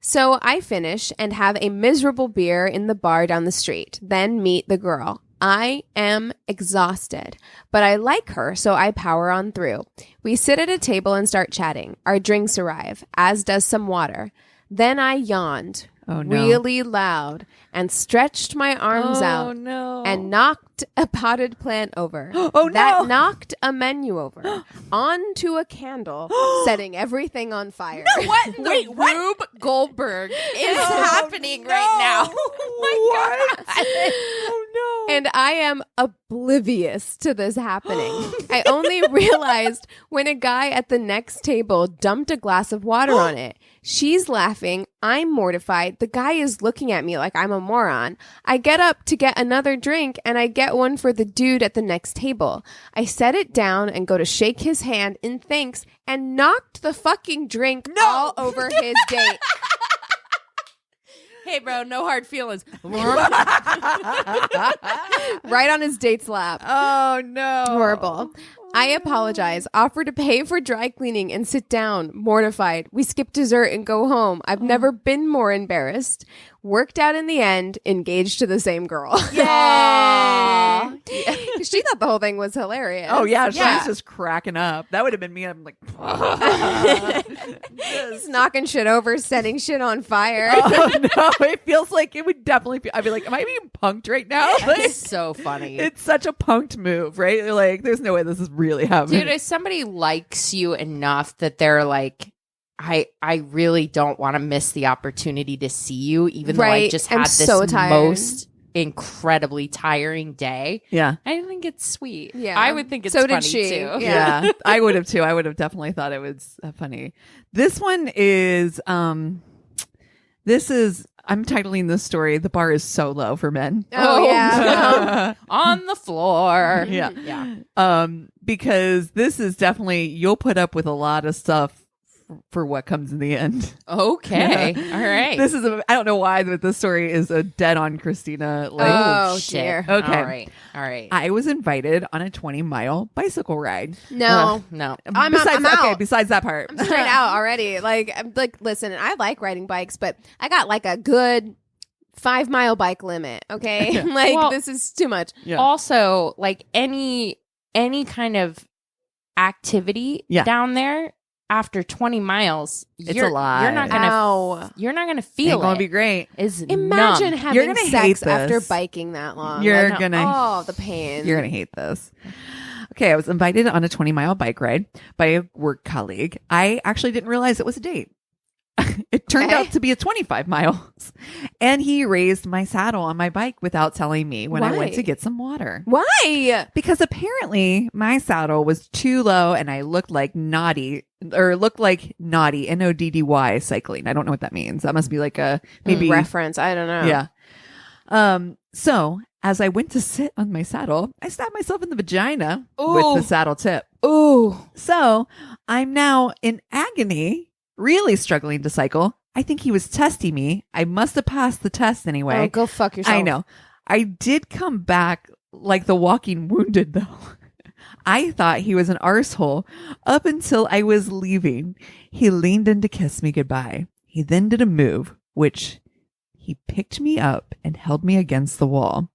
so I finish and have a miserable beer in the bar down the street, then meet the girl. I am exhausted, but I like her, so I power on through. We sit at a table and start chatting. Our drinks arrive, as does some water. Then I yawned really loud and stretched my arms out and knocked a potted plant over. That knocked a menu over onto a candle, setting everything on fire. What? Wait, Rube Goldberg is happening right now. Oh my God. Oh no. And I am oblivious to this happening. I only realized when a guy at the next table dumped a glass of water on it. She's laughing. I'm mortified. The guy is looking at me like I'm a moron. I get up to get another drink and I get one for the dude at the next table. I set it down and go to shake his hand in thanks and knocked the fucking drink all over his date. Hey, bro, no hard feelings. Right on his date's lap. Oh, no. Horrible. I apologize. Offer to pay for dry cleaning and sit down. Mortified. We skip dessert and go home. I've never been more embarrassed. Worked out in the end. Engaged to the same girl. Yeah. She thought the whole thing was hilarious. Oh yeah, she's Yeah. just cracking up. That would have been me. I'm like, He's knocking shit over, setting shit on fire. oh no, it feels like it would definitely be. I'd be like, am I being punked right now? Like, It's so funny. it's such a punked move, right? Like, there's no way this is really happening. Dude, if somebody likes you enough that they're like, I really don't want to miss the opportunity to see you, even though I Right. just I'm had this so tired. most incredibly tiring day. Yeah. I think it's sweet. Yeah. I would think it's So did funny she. too. Yeah. Yeah, I would have too. I would have definitely thought it was funny. This one is, I'm titling this story, "The Bar is So Low for Men." Oh, yeah. On the floor. Yeah. Yeah. Because this is definitely, you'll put up with a lot of stuff for what comes in the end. Okay. All right. This is I don't know why, but this story is a dead on Christina. Like, Oh, shit. dear. Okay. All right. All right. I was invited on a 20-mile bicycle ride. No. No. I'm besides, out. Okay, besides that part. I'm straight out already. Like, listen, I like riding bikes, but I got like a good 5-mile bike limit. Okay. Like, Well, this is too much. Yeah. Also, like any kind of activity Yeah. down there after 20 miles, It's you're, a lot. You're not gonna. Ow. You're not gonna Ain't feel gonna it. be great. Is Imagine numb. having You're gonna hate sex after this. biking that long. You're Like, gonna- Oh, the pain. You're going to hate this. Okay, I was invited on a 20-mile bike ride by a work colleague. I actually didn't realize it was a date. It turned Okay. out to be a 25 miles. And he raised my saddle on my bike without telling me when I went Why? to get some water. Why? Because apparently my saddle was too low and I looked like naughty, Noddy, cycling. I don't know what that means. That must be like a maybe Reference. I don't know. Yeah. So as I went to sit on my saddle, I stabbed myself in the vagina with Ooh. the saddle tip. Ooh. So I'm now in agony, really struggling to cycle. I think he was testing me. I must have passed the test anyway. Oh, go fuck yourself. I know. I did come back like the walking wounded though. I thought he was an arsehole up until I was leaving. He leaned in to kiss me goodbye. He then did a move, which he picked me up and held me against the wall.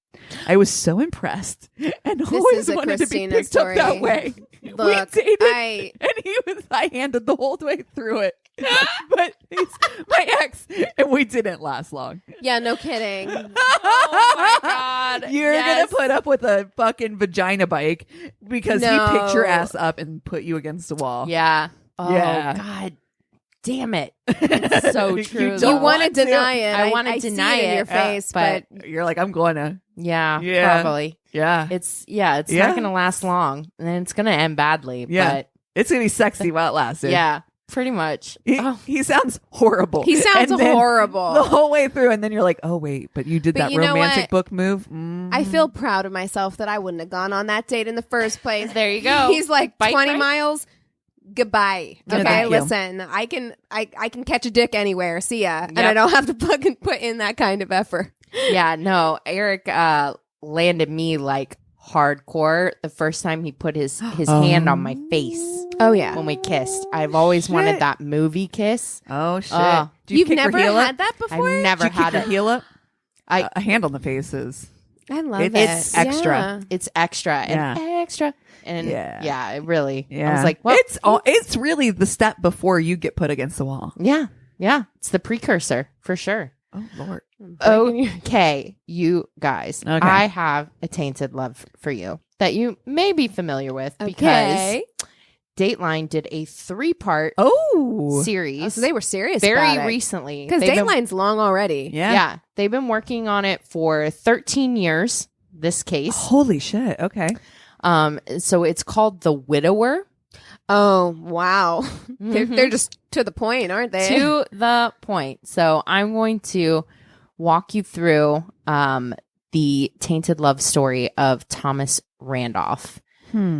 I was so impressed and always is a wanted Christina to be picked story. up that way. Look, we dated, I and I handed the whole way through it. But he's my ex, and we didn't last long. yeah, no kidding. Oh my god! You're Yes. gonna put up with a fucking vagina bike because he No. picked your ass up and put you against the wall. Yeah. Oh Yeah. god. Damn it. It's so You true. don't though. You want to want to. deny it. I wanna see deny it in it, your face, but You're like, I'm going to. Yeah. Yeah. Probably. Yeah. It's Yeah. not gonna last long, and it's gonna end badly. Yeah. But It's going to be sexy while it lasts. yeah, pretty much. He sounds horrible. he sounds And then horrible. The whole way through. And then you're like, oh, wait, but you did But that you know romantic what? book move. I feel proud of myself that I wouldn't have gone on that date in the first place. There you go. He's like Bike 20 ride? miles. Goodbye. Yeah, Okay, thank you. listen. I can catch a dick anywhere. See ya. And Yep. I don't have to fucking put in that kind of effort. Yeah, no. Eric landed me like hardcore the first time he put his hand on my face Oh yeah. when we kissed. I've always wanted Shit. that movie kiss. Oh, shit. Oh. Do you You've kick your never heel had up? that before? I've never Do you kick had your it. heel up? I- A hand on the face is. I love It's it. extra. Yeah. It's extra and extra. And Yeah. yeah, it really. Yeah. I was like, well, it's really the step before you get put against the wall. yeah. It's the precursor for sure. Oh, Lord. Okay, you guys. Okay. I have a tainted love for you that you may be familiar with because Okay. Dateline did a 3-part Oh. series Oh, so they were serious very about it. recently. Because They've been- Dateline's long already. Yeah. yeah, they've been working on it for 13 years. This case, Holy shit. Okay. so it's called The Widower. Oh, wow. Mhm. They're just to the point, aren't they? To the point. So I'm going to walk you through the tainted love story of Thomas Randolph.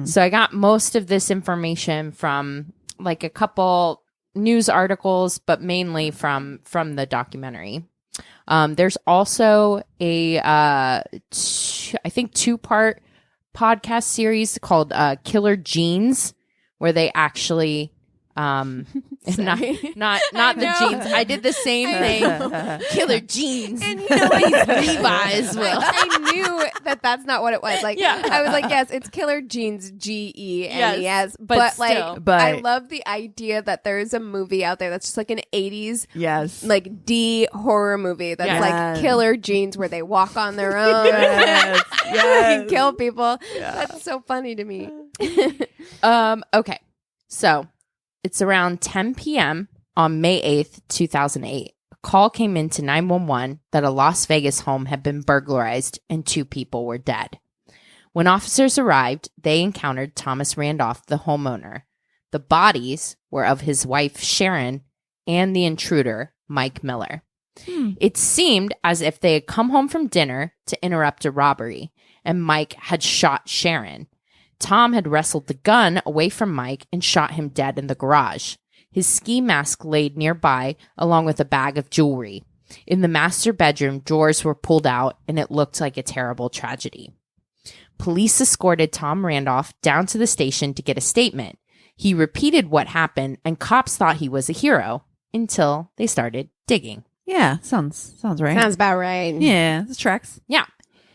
So I got most of this information from like a couple news articles, but mainly from the documentary. There's also a I think 2-part podcast series called Killer Genes, where they actually Not Sorry. not the know. jeans. I did the same thing. Killer jeans. And you know what? Levi's will. I knew that that's not what it was. Like, Yeah. I was like, yes, it's Killer Jeans, Genes. Yes, But but like, still. But- I love the idea that there's a movie out there that's just like an 80s, Yes. like D horror movie that's Yes. like Killer Jeans where they walk on their own Yes. and kill people. That's so funny to me. Okay. So it's around 10 p.m. on May 8th, 2008. A call came into 911 that a Las Vegas home had been burglarized and 2 people were dead. When officers arrived, they encountered Thomas Randolph, the homeowner. The bodies were of his wife, Sharon, and the intruder, Mike Miller. It seemed as if they had come home from dinner to interrupt a robbery, and Mike had shot Sharon. Tom had wrestled the gun away from Mike and shot him dead in the garage. His ski mask laid nearby, along with a bag of jewelry. In the master bedroom, drawers were pulled out, and it looked like a terrible tragedy. Police escorted Tom Randolph down to the station to get a statement. He repeated what happened, and cops thought he was a hero until they started digging. Yeah, sounds right. Sounds about right. Yeah, this tracks. Yeah.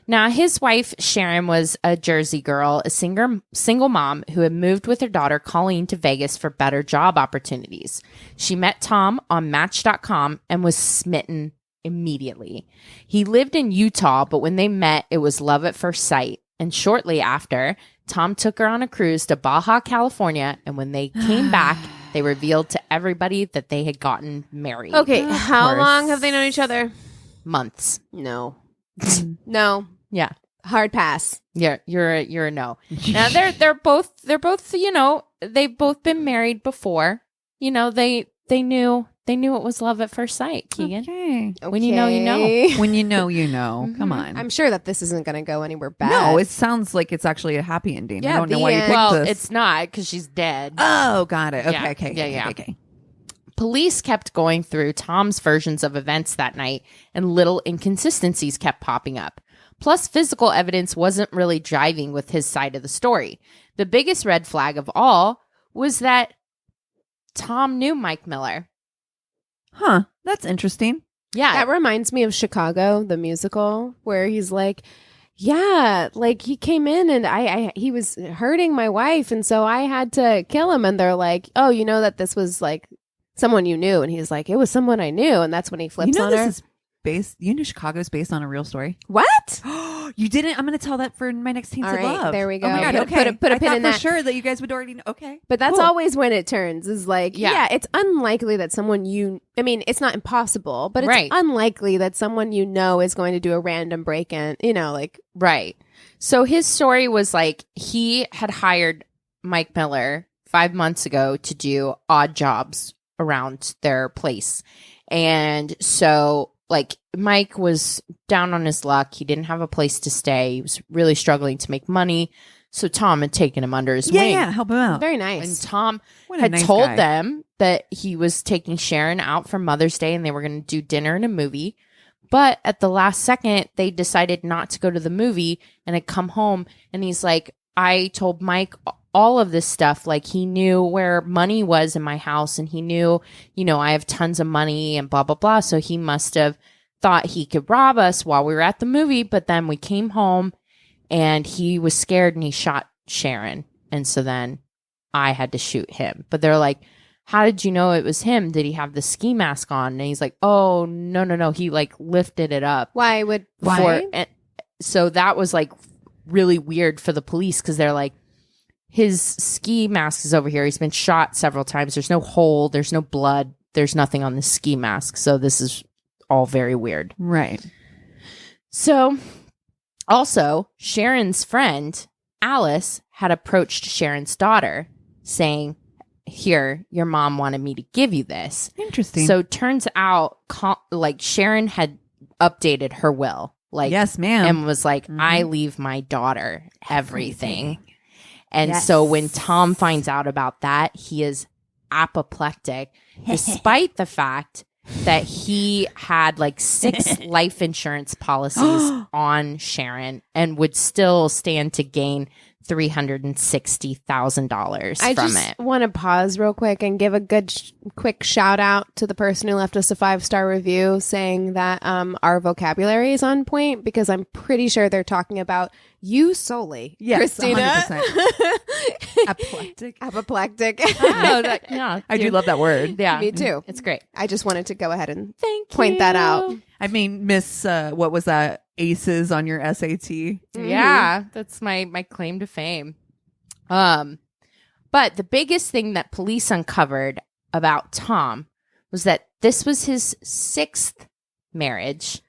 Now, his wife, Sharon, was a Jersey girl, a single mom who had moved with her daughter, Colleen, to Vegas for better job opportunities. She met Tom on Match.com and was smitten immediately. He lived in Utah, but when they met, it was love at first sight. And shortly after, Tom took her on a cruise to Baja, California, and when they came back, they revealed to everybody that they had gotten married. Okay, how course. long have they known each other? Months. No. No. Yeah. Hard pass. Yeah, you're a no. Now they're both you know, they've both been married before. You know, they knew it was love at first sight, Keegan. Okay. When you know, you know. Okay. When you know, you know. Come on. I'm sure that this isn't going to go anywhere bad. No, it sounds like it's actually a happy ending. Yeah, I don't know the why you end. picked Well, this. it's not because she's dead. Oh, got it. Okay, Yeah. okay, Yeah, okay, yeah. okay. Police kept going through Tom's versions of events that night, and little inconsistencies kept popping up. Plus, physical evidence wasn't really jiving with his side of the story. The biggest red flag of all was that Tom knew Mike Miller. Huh. That's interesting. Yeah. That reminds me of Chicago, the musical, where he's like, yeah, like he came in and he was hurting my wife, and so I had to kill him. And they're like, oh, you know that this was like someone you knew, and he's like, it was someone I knew, and that's when he flips You know on this her. is based. You know Chicago's based on a real story. What? You didn't. I'm going to tell that for my next Tainted All right, Love. there we go. Oh my god. Put- Okay. put a I pin thought in for that. sure that you guys would already know. Okay. But that's Cool. always when it turns is like, Yeah. yeah, it's unlikely that someone I mean, it's not impossible, but it's Right. unlikely that someone you know is going to do a random break in, you know, like, Right. So his story was like he had hired Mike Miller 5 months ago to do odd jobs around their place. And so like Mike was down on his luck. He didn't have a place to stay. He was really struggling to make money. So Tom had taken him under his Yeah, wing. yeah. Help him out. very And nice. Tom What a had nice told guy. them that he was taking Sharon out for Mother's Day and they were going to do dinner and a movie. But at the last second, they decided not to go to the movie and had come home. And he's like, I told Mike all of this stuff. Like he knew where money was in my house and he knew, you know, I have tons of money and blah, blah, blah. So he must have thought he could rob us while we were at the movie. But then we came home and he was scared and he shot Sharon. And so then I had to shoot him. But they're like, how did you know it was him? Did he have the ski mask on? And he's like, oh, no. He like lifted it up. Why would, And so that was like really weird for the police because they're like, his ski mask is over here. He's been shot several times. There's no hole. There's no blood. There's nothing on the ski mask. So this is all very weird. Right. So also, Sharon's friend, Alice, had approached Sharon's daughter saying, here, your mom wanted me to give you this. Interesting. So turns out, like Sharon had updated her will, like yes, ma'am. and was like, Mhm. I leave my daughter everything. Everything. And Yes. so when Tom finds out about that, he is apoplectic, despite the fact that he had like 6 life insurance policies on Sharon and would still stand to gain $360,000 I from just it. want to pause real quick and give a good quick shout out to the person who left us a 5-star review saying that our vocabulary is on point, because I'm pretty sure they're talking about you solely, Christina. 100%. Apoplectic. Apoplectic. Oh, yeah. I do love that word. Yeah. Me too. It's great. I just wanted to go ahead and Thank point that out. I mean, Miss, what was that? Aces on your SAT. Yeah, that's my claim to fame. But the biggest thing that police uncovered about Tom was that this was his 6th marriage,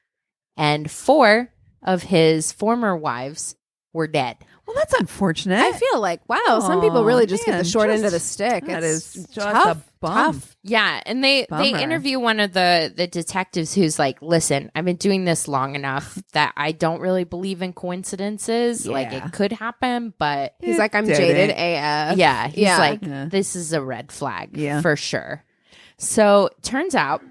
and 4 of his former wives were dead. Well, that's unfortunate. I feel like, wow, some people really just get the short end of the just- stick. That It's is just tough, a bum. tough. Yeah, and they Bummer. interview one of the detectives who's like, listen, I've been doing this long enough that I don't really believe in coincidences. Like, Yeah. it could happen, but He's like, I'm Did jaded it. AF. yeah, he's Yeah. like, Yeah. this is a red flag Yeah. for sure. So turns out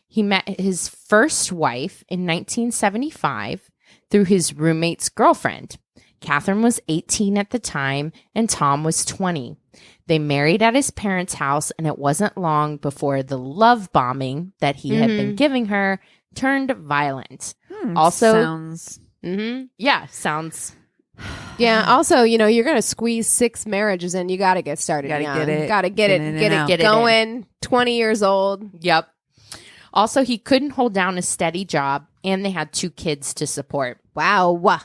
he met his first wife in 1975 through his roommate's girlfriend. Catherine was 18 at the time, and Tom was 20. They married at his parents' house, and it wasn't long before the love bombing that he had been giving her turned violent. Also- sounds Yeah, sounds... Yeah. Also, you know, you're going to squeeze 6 marriages in. You got to get started. Gotta young. get it. Got to get Get it. in and Get out. it Get it in. going. 20 years old. Yep. Also, he couldn't hold down a steady job, and they had 2 kids to support. Wow.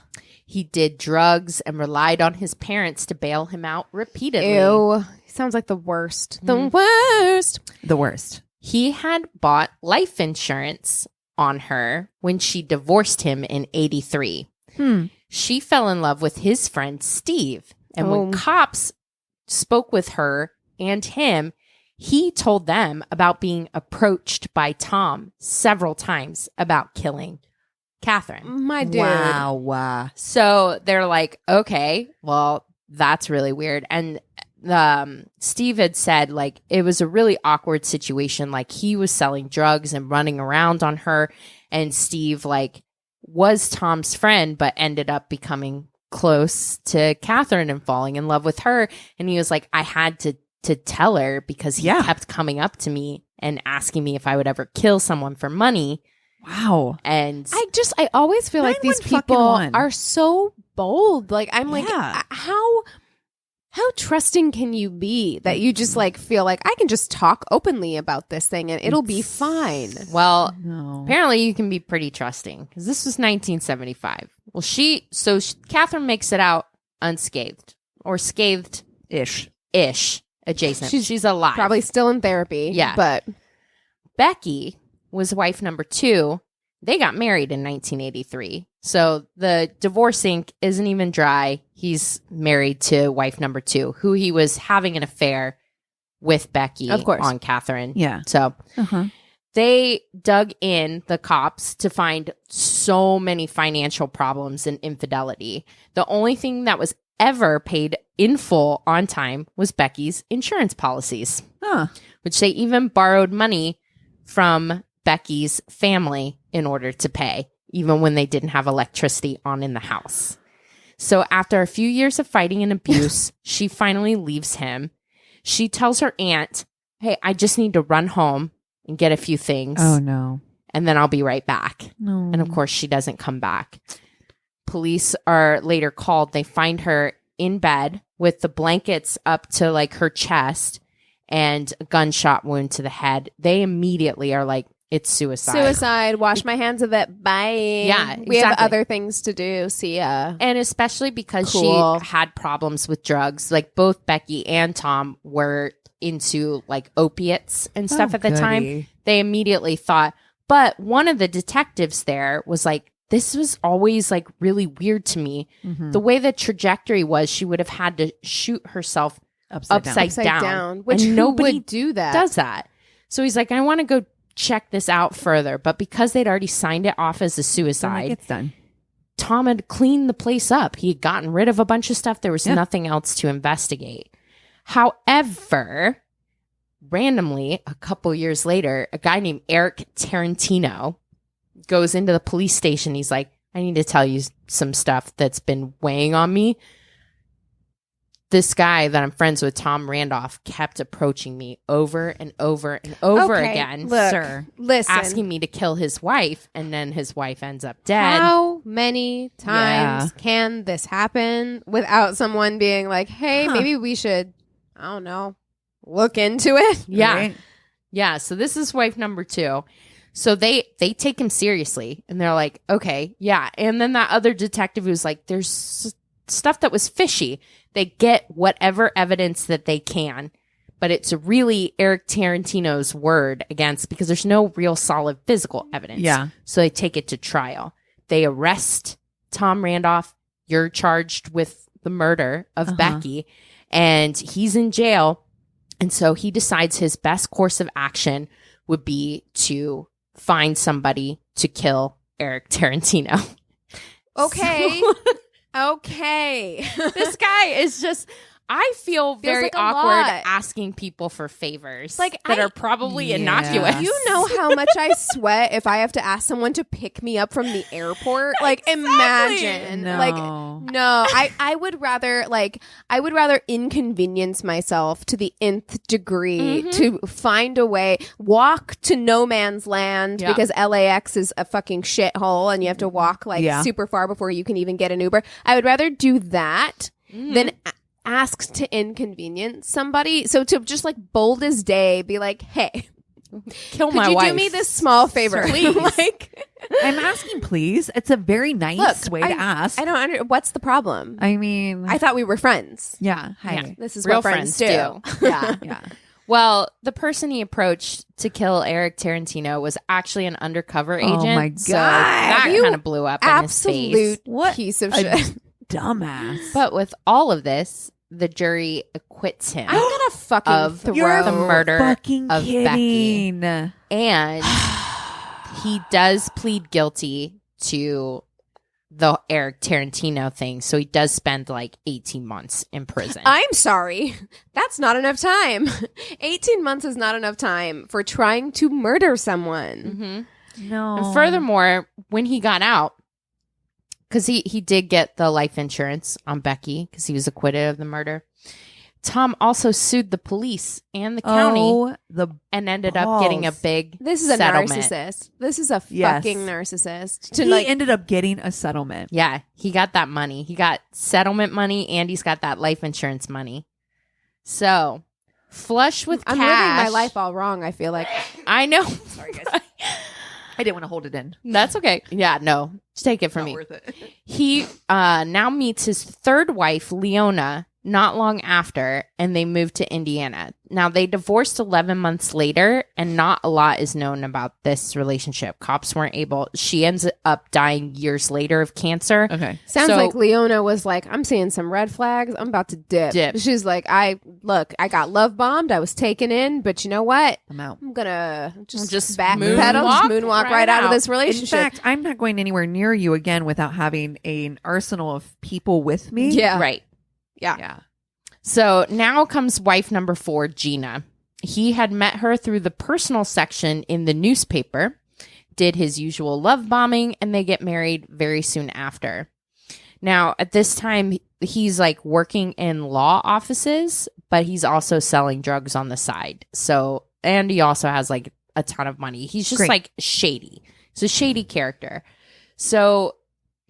He did drugs and relied on his parents to bail him out repeatedly. Ew. He sounds like the worst. The worst. the worst. He had bought life insurance on her when she divorced him in 83. She fell in love with his friend Steve. And when cops spoke with her and him, he told them about being approached by Tom several times about killing Catherine. My dude. Wow. So they're like, okay, well, that's really weird. And Steve had said, like, it was a really awkward situation. Like, he was selling drugs and running around on her. And Steve, like, was Tom's friend, but ended up becoming close to Catherine and falling in love with her. And he was like, I had to tell her because he kept coming up to me and asking me if I would ever kill someone for money. Wow. And I always feel like these 911 people fucking one. are so bold. Like, I'm like, Yeah. how trusting can you be that you just like feel like I can just talk openly about this thing and it'll be fine. well, No. apparently you can be pretty trusting because this was 1975. Well, Catherine makes it out unscathed or scathed-ish adjacent. She's alive. Probably still in therapy. Yeah. But Becky was wife number 2. They got married in 1983. So the divorce ink isn't even dry. He's married to wife number 2, who he was having an affair with Becky Of course. on Catherine. Yeah. So Uh-huh. they dug in, the cops, to find so many financial problems and infidelity. The only thing that was ever paid in full on time was Becky's insurance policies, Huh. which they even borrowed money from Becky's family in order to pay, even when they didn't have electricity on in the house. So after a few years of fighting and abuse, she finally leaves him. She tells her aunt, hey, I just need to run home and get a few things, Oh, no. and then I'll be right back. No. And of course, she doesn't come back. Police are later called. They find her in bed with the blankets up to like her chest and a gunshot wound to the head. They immediately are like, it's suicide. Wash my hands of it. Bye. Yeah, We have exactly. other things to do. See ya. And especially because Cool. she had problems with drugs. Like both Becky and Tom were into like opiates and stuff at the time. goody. They immediately thought, but one of the detectives there was like, this was always like really weird to me. Mhm. The way the trajectory was, she would have had to shoot herself Upside down. upside down. Which And who nobody would do that? does that. So he's like, I want to go check this out further. But because they'd already signed it off as a So, like, suicide, it's done. Tom had cleaned the place up. He had gotten rid of a bunch of stuff. There was Yeah. nothing else to investigate. However, randomly, a couple years later, a guy named Eric Tarantino goes into the police station. He's like, I need to tell you some stuff that's been weighing on me. this guy that I'm friends with, Tom Randolph, kept approaching me over and over and over again, look, sir. Listen, asking me to kill his wife, and then his wife ends up dead. how many times can this happen without someone being like, hey, maybe we should, I don't know, look into it? Yeah. Right? Yeah. So this is wife number 2. So they take him seriously, and they're like, okay, yeah. And then that other detective who's like, there's stuff that was fishy. They get whatever evidence that they can, but it's really Eric Tarantino's word against, because there's no real solid physical evidence. Yeah. So they take it to trial. They arrest Tom Randolph. You're charged with the murder of Becky, and he's in jail. And so he decides his best course of action would be to find somebody to kill Eric Tarantino. Okay. Okay. This guy is just, I feel very like a awkward lot. asking people for favors Like, that I- are probably Yeah. innocuous. You know how much I sweat if I have to ask someone to pick me up from the airport? Like, imagine. No. Like, no, I would rather inconvenience myself to the nth degree to find a way, walk to no man's land Yeah. because LAX is a fucking shithole and you have to walk like super far before you can even get an Uber. I would rather do that than ask to inconvenience somebody. So to just like bold as day be like, hey, Kill could my you wife. do me this small favor? Please. Like, I'm asking, please. It's a very nice way to ask. I don't what's the problem? I mean, I thought we were friends. yeah. Hi. Yeah. This is Real what friends do. Yeah. Yeah. Well, the person he approached to kill Eric Tarantino was actually an undercover agent. Oh my So God. that You kind of blew up in his face. Absolute What piece of a shit. Dumbass. But with all of this, the jury acquits him. I'm gonna fucking Of throw You're the murder fucking of kidding. Becky. And he does plead guilty to the Eric Tarantino thing. So he does spend like 18 months in prison. I'm sorry. That's not enough time. 18 months is not enough time for trying to murder someone. No. And furthermore, when he got out, because he did get the life insurance on Becky because he was acquitted of the murder, Tom also sued the police and the county and ended up getting a balls. big This is a settlement. narcissist. This is a Yes. fucking narcissist. he ended up getting a settlement. Yeah, he got that money. He got settlement money, and he's got that life insurance money. So, flush with I'm cash. living my life all wrong, I feel like. I know. Sorry, guys. I didn't want to hold it in. That's okay. Yeah, no. Just take it from me. Worth it. He now meets his third wife, Leona, not long after, and they moved to Indiana. Now, they divorced 11 months later, and not a lot is known about this relationship. Cops weren't able. She ends up dying years later of cancer. Okay. Sounds So- like Leona was like, I'm seeing some red flags. I'm about to dip. She's like, I got love bombed. I was taken in, but you know what? I'm out. I'm gonna just Just backpedal, moonwalk just moonwalk right out of this In relationship. fact, I'm not going anywhere near you again without having an arsenal of people with me. Yeah. Right. Yeah. So now comes wife number 4, Gina. He had met her through the personal section in the newspaper, did his usual love bombing, and they get married very soon after. Now, at this time, he's like working in law offices, but he's also selling drugs on the side. So, and he also has like a ton of money. He's just Great. like shady. He's a shady character. So,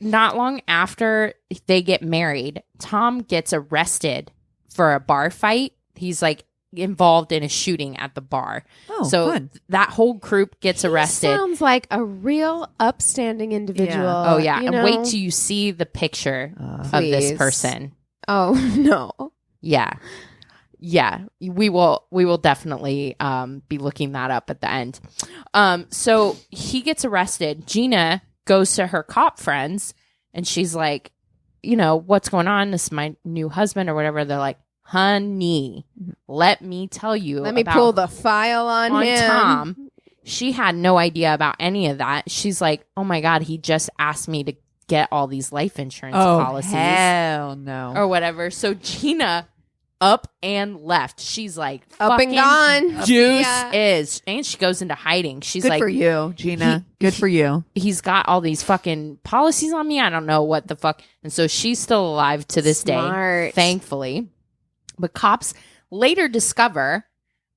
not long after they get married, Tom gets arrested for a bar fight. He's like involved in a shooting at the bar. Oh, so fun. that whole group gets arrested. Sounds like a real upstanding individual. Oh yeah, you and know? wait till you see the picture of this Please. person. Oh no. Yeah, we will definitely be looking that up at the end. So he gets arrested. Gina goes to her cop friends, and she's like, you know, what's going on? This is my new husband or whatever. They're like, honey, let me tell you. Let me about pull the file on him. Tom. She had no idea about any of that. She's like, oh my God, he just asked me to get all these life insurance policies Hell no. or whatever. So Gina up and left. She's like, Up and fucking gone. Juice Yeah. is. And she goes into hiding. She's Good like, for you, Gina. Good for you. he's got all these fucking policies on me. I don't know what the fuck. And so she's still alive to this day, Smart. thankfully. But cops later discover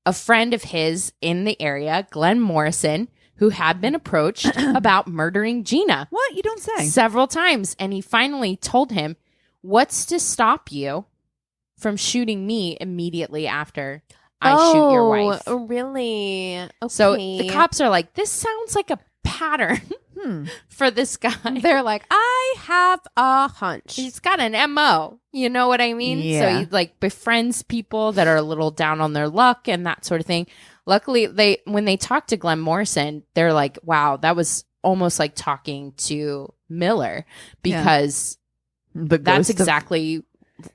a friend of his in the area, Glenn Morrison, who had been approached about murdering Gina. What? You don't say. Several times. And he finally told him, "What's to stop you from shooting me immediately after I shoot your wife?" Oh, really? Okay. So the cops are like, this sounds like a pattern for this guy. They're like, I have a hunch. He's got an MO. You know what I mean? Yeah. So he like befriends people that are a little down on their luck and that sort of thing. Luckily, when they talk to Glenn Morrison, they're like, wow, that was almost like talking to Miller, because that's exactly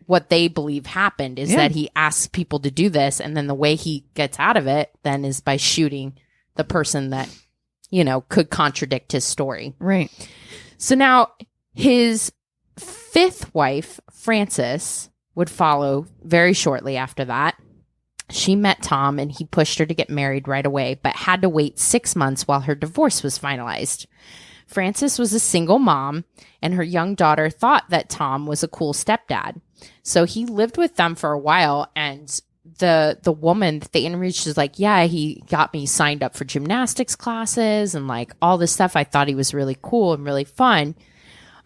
what they believe happened, is that he asks people to do this, and then the way he gets out of it then is by shooting the person that, you know, could contradict his story. Right. So now his fifth wife, Frances, would follow very shortly after that. She met Tom and he pushed her to get married right away, but had to wait 6 months while her divorce was finalized. Frances was a single mom, and her young daughter thought that Tom was a cool stepdad. So he lived with them for a while, and the woman that they interviewed, she's like, yeah, he got me signed up for gymnastics classes and like all this stuff. I thought he was really cool and really fun.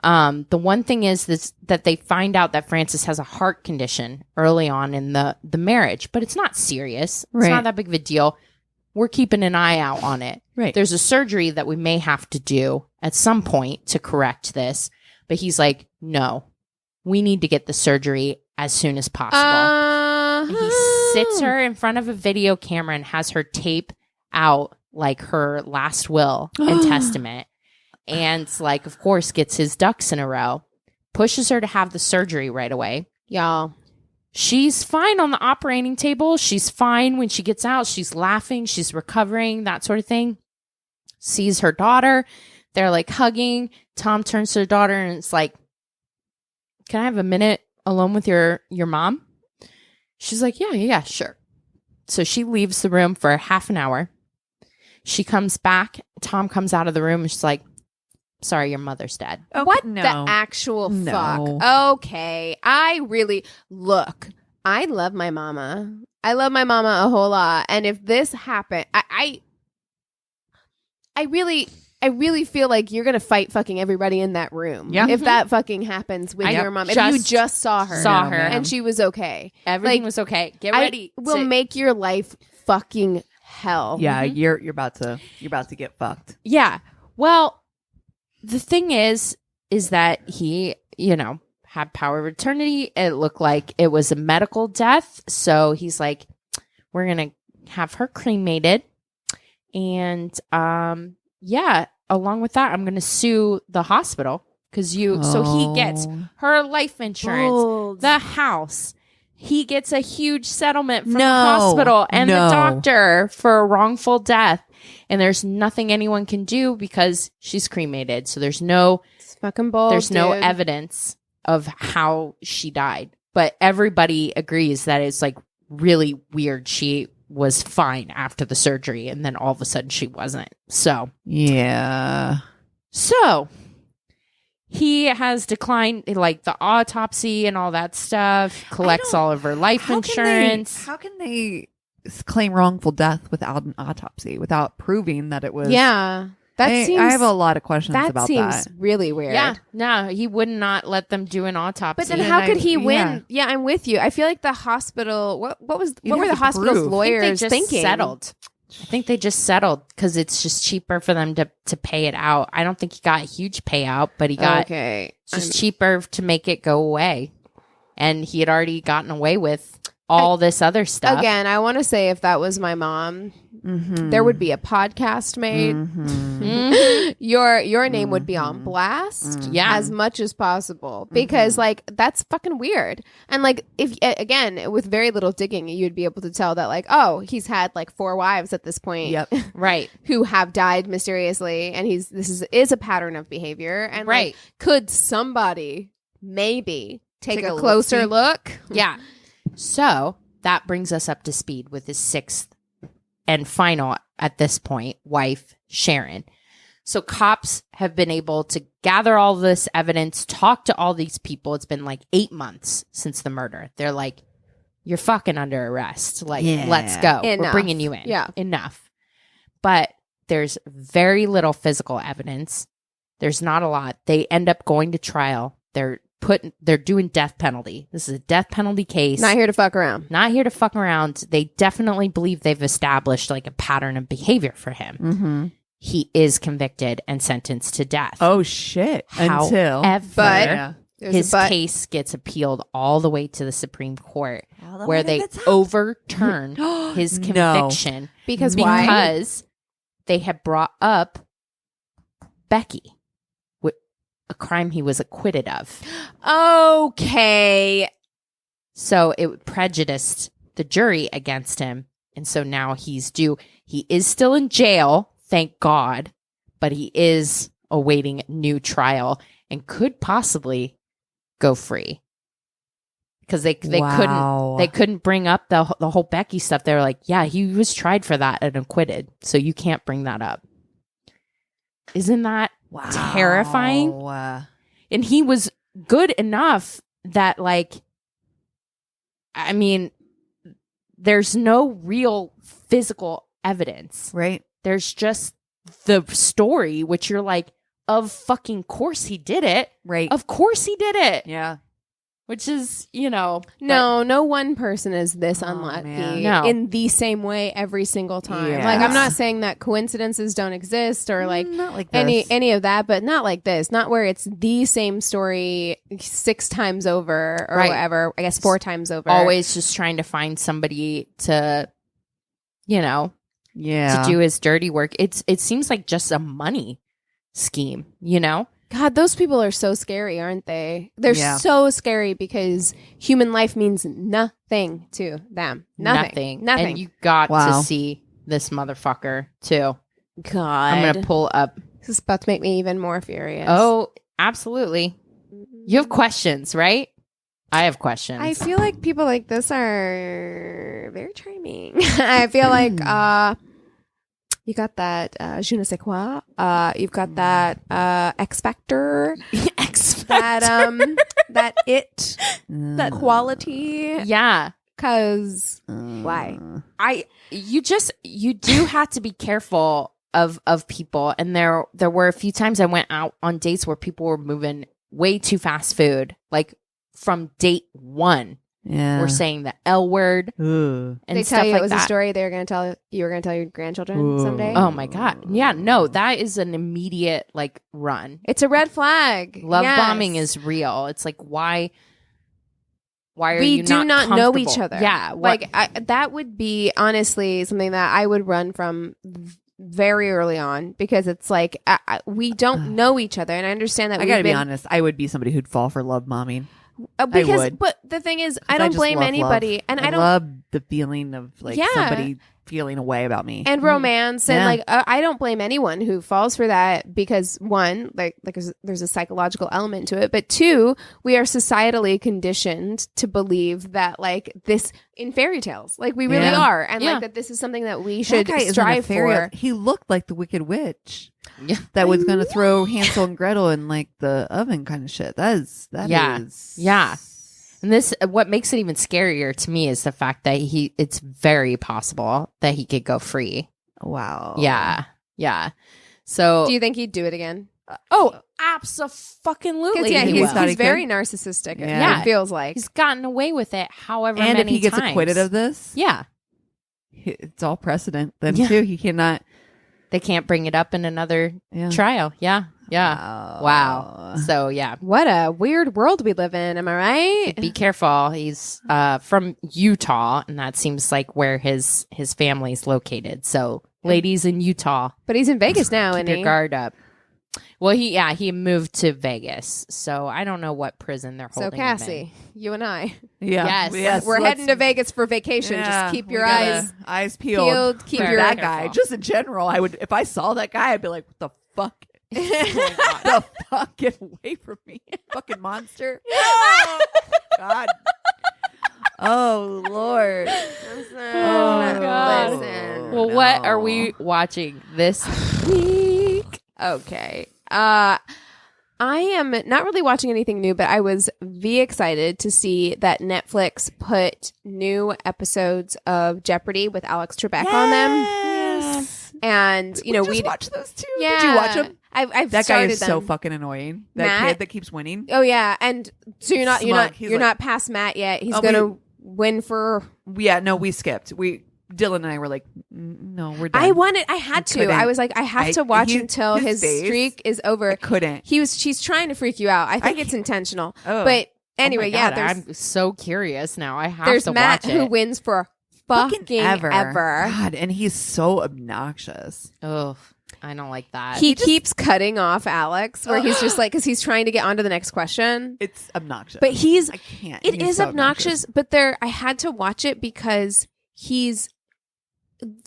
The one thing is that they find out that Frances has a heart condition early on in the marriage, but it's not serious. It's not that big of a deal. We're keeping an eye out on it. Right. There's a surgery that we may have to do at some point to correct this. But he's like, no, we need to get the surgery as soon as possible. He sits her in front of a video camera and has her tape out like her last will and testament. And like, of course, gets his ducks in a row, pushes her to have the surgery right away. Y'all. She's fine on the operating table. She's fine when she gets out. She's laughing. She's recovering, that sort of thing. Sees her daughter. They're like hugging. Tom turns to her daughter and it's like, can I have a minute alone with your mom? She's like, yeah, sure. So she leaves the room for half an hour. She comes back. Tom comes out of the room and she's like, sorry, your mother's dead. Oh, what the actual fuck? Okay. I love my mama. I love my mama a whole lot. And if this happened, I really feel like you're going to fight fucking everybody in that room. Yeah. If that fucking happens with your mom. If you just saw her. And she was okay. Everything was okay. Get ready. Will make your life fucking hell. Yeah, you're about to get fucked. Yeah. Well, the thing is that he, you know, had power of attorney. It looked like it was a medical death. So he's like, we're going to have her cremated. And, along with that, I'm going to sue the hospital so he gets her life insurance, the house. He gets a huge settlement from the hospital and the doctor for a wrongful death. And there's nothing anyone can do because she's cremated. So there's no evidence of how she died. But everybody agrees that it's like really weird. She was fine after the surgery and then all of a sudden she wasn't. So yeah. So he has declined like the autopsy and all that stuff, collects all of her life insurance. How can they claim wrongful death without an autopsy, without proving that it was? Yeah. I have a lot of questions about that. That seems really weird. Yeah. No, he would not let them do an autopsy. But then how could he win? Yeah, I'm with you. I feel like the hospital, what were the hospital's lawyers thinking? I think they just settled because it's just cheaper for them to pay it out. I don't think he got a huge payout, but he got just cheaper to make it go away. And he had already gotten away with all this other stuff. Again, I want to say if that was my mom, there would be a podcast made. Your name would be on blast as much as possible because like that's fucking weird. And like if again with very little digging you'd be able to tell that like, oh, he's had like 4 wives at this point. Yep. Right. Who have died mysteriously, and this is a pattern of behavior. And like, could somebody maybe take a closer look? Yeah. So that brings us up to speed with his 6th and final, at this point, wife, Sharon. So cops have been able to gather all this evidence, talk to all these people. It's been like 8 months since the murder. They're like, you're fucking under arrest. Like, Yeah. let's go. We're Enough. bringing you in. Yeah. Enough. But there's very little physical evidence. There's not a lot. They end up going to trial. They're doing death penalty. This is a death penalty case. Not here to fuck around. Not here to fuck around. They definitely believe they've established like a pattern of behavior for him. Mm-hmm. He is convicted and sentenced to death. Oh shit! Until However, There's his a but. case gets appealed all the way to the Supreme Court, All the where way to they the top. overturn his No. conviction Because why? because they had brought up Becky, a crime he was acquitted of. Okay. So it prejudiced the jury against him. And so now he's due. He is still in jail, thank God, but he is awaiting new trial and could possibly go free. Because they couldn't bring up the whole Becky stuff. They were like, yeah, he was tried for that and acquitted. So you can't bring that up. Isn't that terrifying? And he was good enough that, like, I mean, there's no real physical evidence. Right. There's just the story, which you're like, of fucking course he did it. Right. Of course he did it. Yeah. Which is, you know. No one person is this unlucky man. No. in the same way every single time. Yes. Like, I'm not saying that coincidences don't exist or like Not like this. any of that, but not like this. Not where it's the same story 6 times over or Right. whatever. I guess 4 times over. Always just trying to find somebody to, you know, Yeah. to do his dirty work. It seems like just a money scheme, you know? God, those people are so scary, aren't they? They're Yeah. so scary because human life means nothing to them. Nothing. And you got Wow. to see this motherfucker too. God. I'm going to pull up. This is about to make me even more furious. Oh, absolutely. You have questions, right? I have questions. I feel like people like this are very charming. I feel like you got that je ne sais quoi. You've got that X Factor. That it. That quality. Yeah. Because why? You do have to be careful of people. And there were a few times I went out on dates where people were moving way too fast food. Like from date 1, Yeah. we're saying the L word Ooh. and They stuff tell you like it was that. a story they were going to tell you were going to tell your grandchildren Ooh. someday. Oh my God. Yeah, no, that is an immediate like run. It's a red flag. Love Yes. bombing is real. It's like, why are we you do not know each comfortable? other. Yeah. Like that would be honestly something that I would run from very early on because it's like we don't know each other, and I understand that. I gotta be honest. I would be somebody who'd fall for love bombing. Because, would. but the thing is, I I don't just blame love anybody, love. and I don't. love the feeling of like Yeah. somebody feeling a way about me. And romance, and Yeah. like I don't blame anyone who falls for that because 1, like there's a psychological element to it, but 2, we are societally conditioned to believe that like this in fairy tales, like we really Yeah. are, and Yeah. like that this is something that we That should guy isn't a strive fairy. for. He looked like the Wicked Witch Yeah. that was going to throw Hansel and Gretel in like the oven kind of shit. That is. Yeah. And this, what makes it even scarier to me is the fact that it's very possible that he could go free. Wow. Yeah. Yeah. So, Do you think he'd do it again? absolutely. Yeah, he he will. thought he he's could. very narcissistic. Yeah. It feels like. He's gotten away with it however And many if he gets times. acquitted of this, Yeah. it's all precedent then Yeah. too. He cannot. They can't bring it up in another Yeah. trial. Yeah. Yeah. Wow. So, yeah. What a weird world we live in. Am I right? Be careful. He's from Utah, and that seems like where his family's located. So, ladies in Utah, But he's in Vegas now, keep and your guard up. Well, he moved to Vegas, so I don't know what prison they're So holding him in. Cassie, you and I, Yeah. Yes. we're let's- heading to Vegas for vacation. Yeah, Just keep we your gotta- eyes peeled. Keep Very your that careful. guy. Just in general, I would if I saw that guy, I'd be like, "What the fuck? The fuck? Get away from me, fucking monster!" God. Oh Lord. Oh God. Listen. Well, what are we watching this week? Okay. I am not really watching anything new, but I was excited to see that Netflix put new episodes of Jeopardy with Alex Trebek on them. Yes. And, you know, we watched those two. Yeah. Did you watch them? I've That guy started is them. so fucking annoying. That Matt? kid that keeps winning. Oh yeah, and so you're Smug. not He's you're like- not past Matt yet. He's Oh, gonna win for. Yeah, no, we skipped. Dylan and I were like, no, we're done. I had to. couldn't. I was like, I have to watch until his face, streak is over. I couldn't. She's trying to freak you out. I think it's can't- intentional. Oh. But anyway, Oh my yeah, God, there's I'm so curious now. I have there's to Matt watch who it. wins for fucking ever. God, and he's so obnoxious. Oh, I don't like that. He keeps cutting off Alex, where he's just like, because he's trying to get on to the next question. It's obnoxious. But I can't. It He's is so obnoxious, but I had to watch it because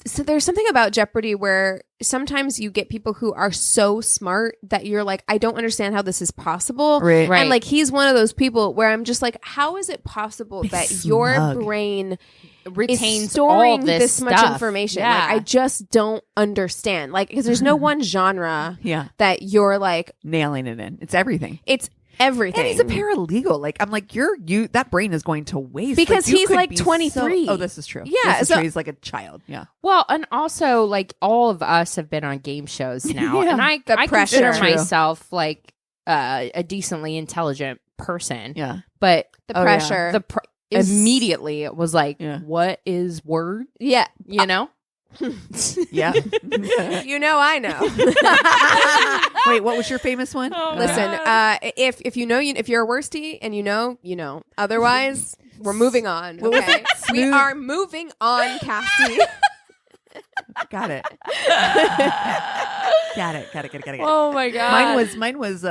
so there's something about Jeopardy where sometimes you get people who are so smart that you're like, I don't understand how this is possible. Right. Right. And like, he's one of those people where I'm just like, how is it possible that your smug. brain retains is storing all this much stuff. information? Yeah. Like, I just don't understand. Like, because there's no one genre Yeah, that you're like, nailing it in. It's everything. it's everything. And he's a paralegal. Like, I'm like, that brain is going to waste. Because you he's could like be 23. Oh, this is true. Yeah, This is so- true. He's like a child. Yeah. Well, and also like all of us have been on game shows now, Yeah. and I The pressure. consider True. myself like a decently intelligent person. Yeah. But the Oh, yeah. pressure. the immediately it was like, Yeah. what is word? Yeah. You know? Yeah. You know, I know. Wait, what was your famous one? Listen, if you know, if you're a worsty and you know. Otherwise, we're moving on. What was Okay, it? we Smooth- are moving on, Cassie. Got it. Got it. Oh my god! Mine was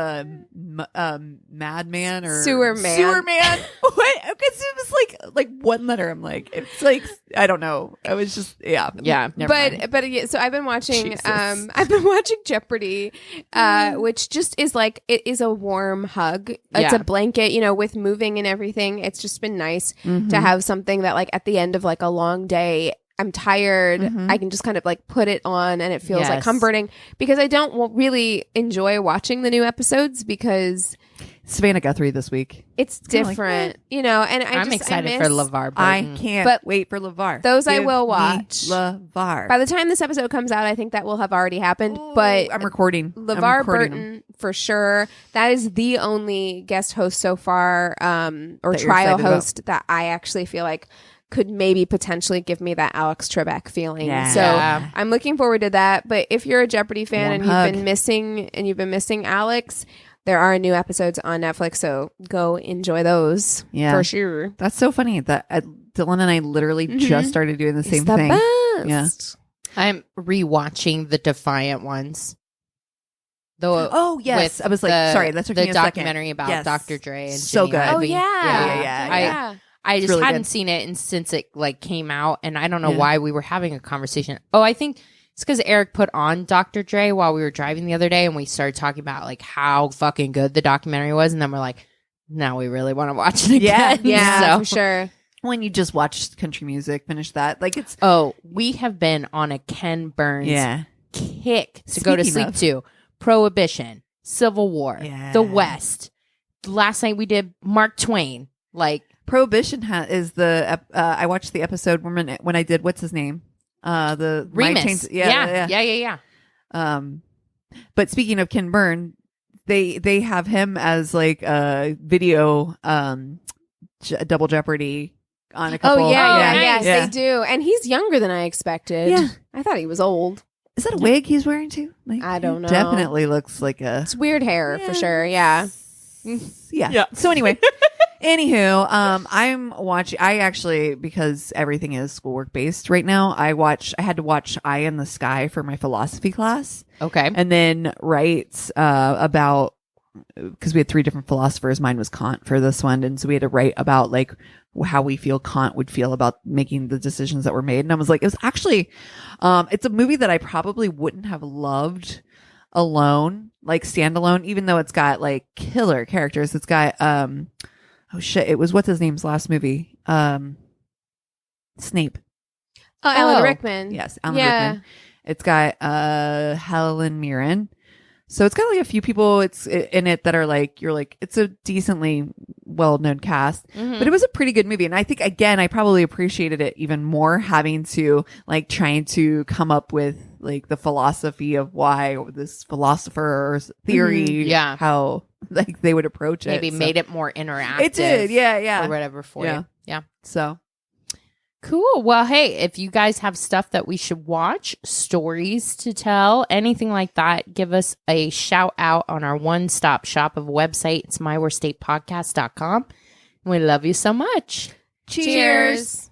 Madman or Sewer Man. Sewer Man. What? Because it was like one letter. I'm like, it's like I don't know. I was just Yeah. Never mind. But yeah, so I've been watching Jesus. Jeopardy, which just is like, it is a warm hug. It's Yeah. a blanket, with moving and everything. It's just been nice Mm-hmm. to have something that like at the end of like a long day, I'm tired. Mhm. I can just kind of like put it on and it feels like Yes. comforting, because I don't really enjoy watching the new episodes because Savannah Guthrie this week. it's I'm like, different, and I'm excited for LeVar Burton. I can't But wait for LeVar. those I Give will me watch. LeVar. By the time this episode comes out, I think that will have already happened. Ooh, But I'm recording. I'm LeVar recording Burton them. for sure. That is the only guest host so far, or That you're trial excited about. host that I actually feel like could maybe potentially give me that Alex Trebek feeling. Yeah. So Yeah. I'm looking forward to that. But if you're a Jeopardy fan Warm and hug. you've been missing Alex, there are new episodes on Netflix, so go enjoy those Yeah. for sure. That's so funny that Dylan and I literally just started doing the same It's the thing. best. Yeah. I'm rewatching the Defiant ones. Though, Oh yes, with I was like, the- sorry, that took the me a second. documentary about Yes. Dr. Dre and So Jenny good. Oh Ivy. yeah. I It's just really hadn't good. seen it since it like came out, and I don't know Yeah. why we were having a conversation. Oh, I think it's because Eric put on Dr. Dre while we were driving the other day, and we started talking about like how fucking good the documentary was, and then we're like, now we really want to watch it Yeah. again. Yeah, So- for sure. When you just watch country music, finish that. Like it's Oh, we have been on a Ken Burns kick to go to Speaking sleep of- to. Prohibition, Civil War, Yeah. the West. Last night we did Mark Twain. Like, Prohibition is the I watched the episode when I did what's his name the My Remus. Tainted- Yeah. But speaking of Ken Burn, they have him as like a video Double Jeopardy on a couple. Oh yeah, nice. they do, and he's younger than I expected. Yeah. I thought he was old. Is that a wig he's wearing too? Like, I don't he know. Definitely looks like a It's weird hair for sure. Yeah. Yeah. So anyway, anywho, I'm watching. I actually, because everything is schoolwork based right now, I had to watch Eye in the Sky for my philosophy class, okay. and then write about, because we had 3 different philosophers. Mine was Kant for this one, and so we had to write about like how we feel Kant would feel about making the decisions that were made. And I was like, it was actually, it's a movie that I probably wouldn't have loved alone, like standalone, even though it's got like killer characters. It's got oh shit, it was what's his name's last movie, Snape. Oh, Alan Oh. Rickman. Yes, Alan Yeah. Rickman. It's got Helen Mirren. So it's got like a few people it's in it that are like, you're like, it's a decently well-known cast, but it was a pretty good movie. And I think, again, I probably appreciated it even more having to like trying to come up with like the philosophy of why this philosopher's theory, how like they would approach it. Maybe made it more interactive. It did. Yeah. Or whatever for you. Yeah. So. Cool. Well, hey, if you guys have stuff that we should watch, stories to tell, anything like that, give us a shout out on our one-stop shop of a website. It's myworstatepodcast.com. We love you so much. Cheers.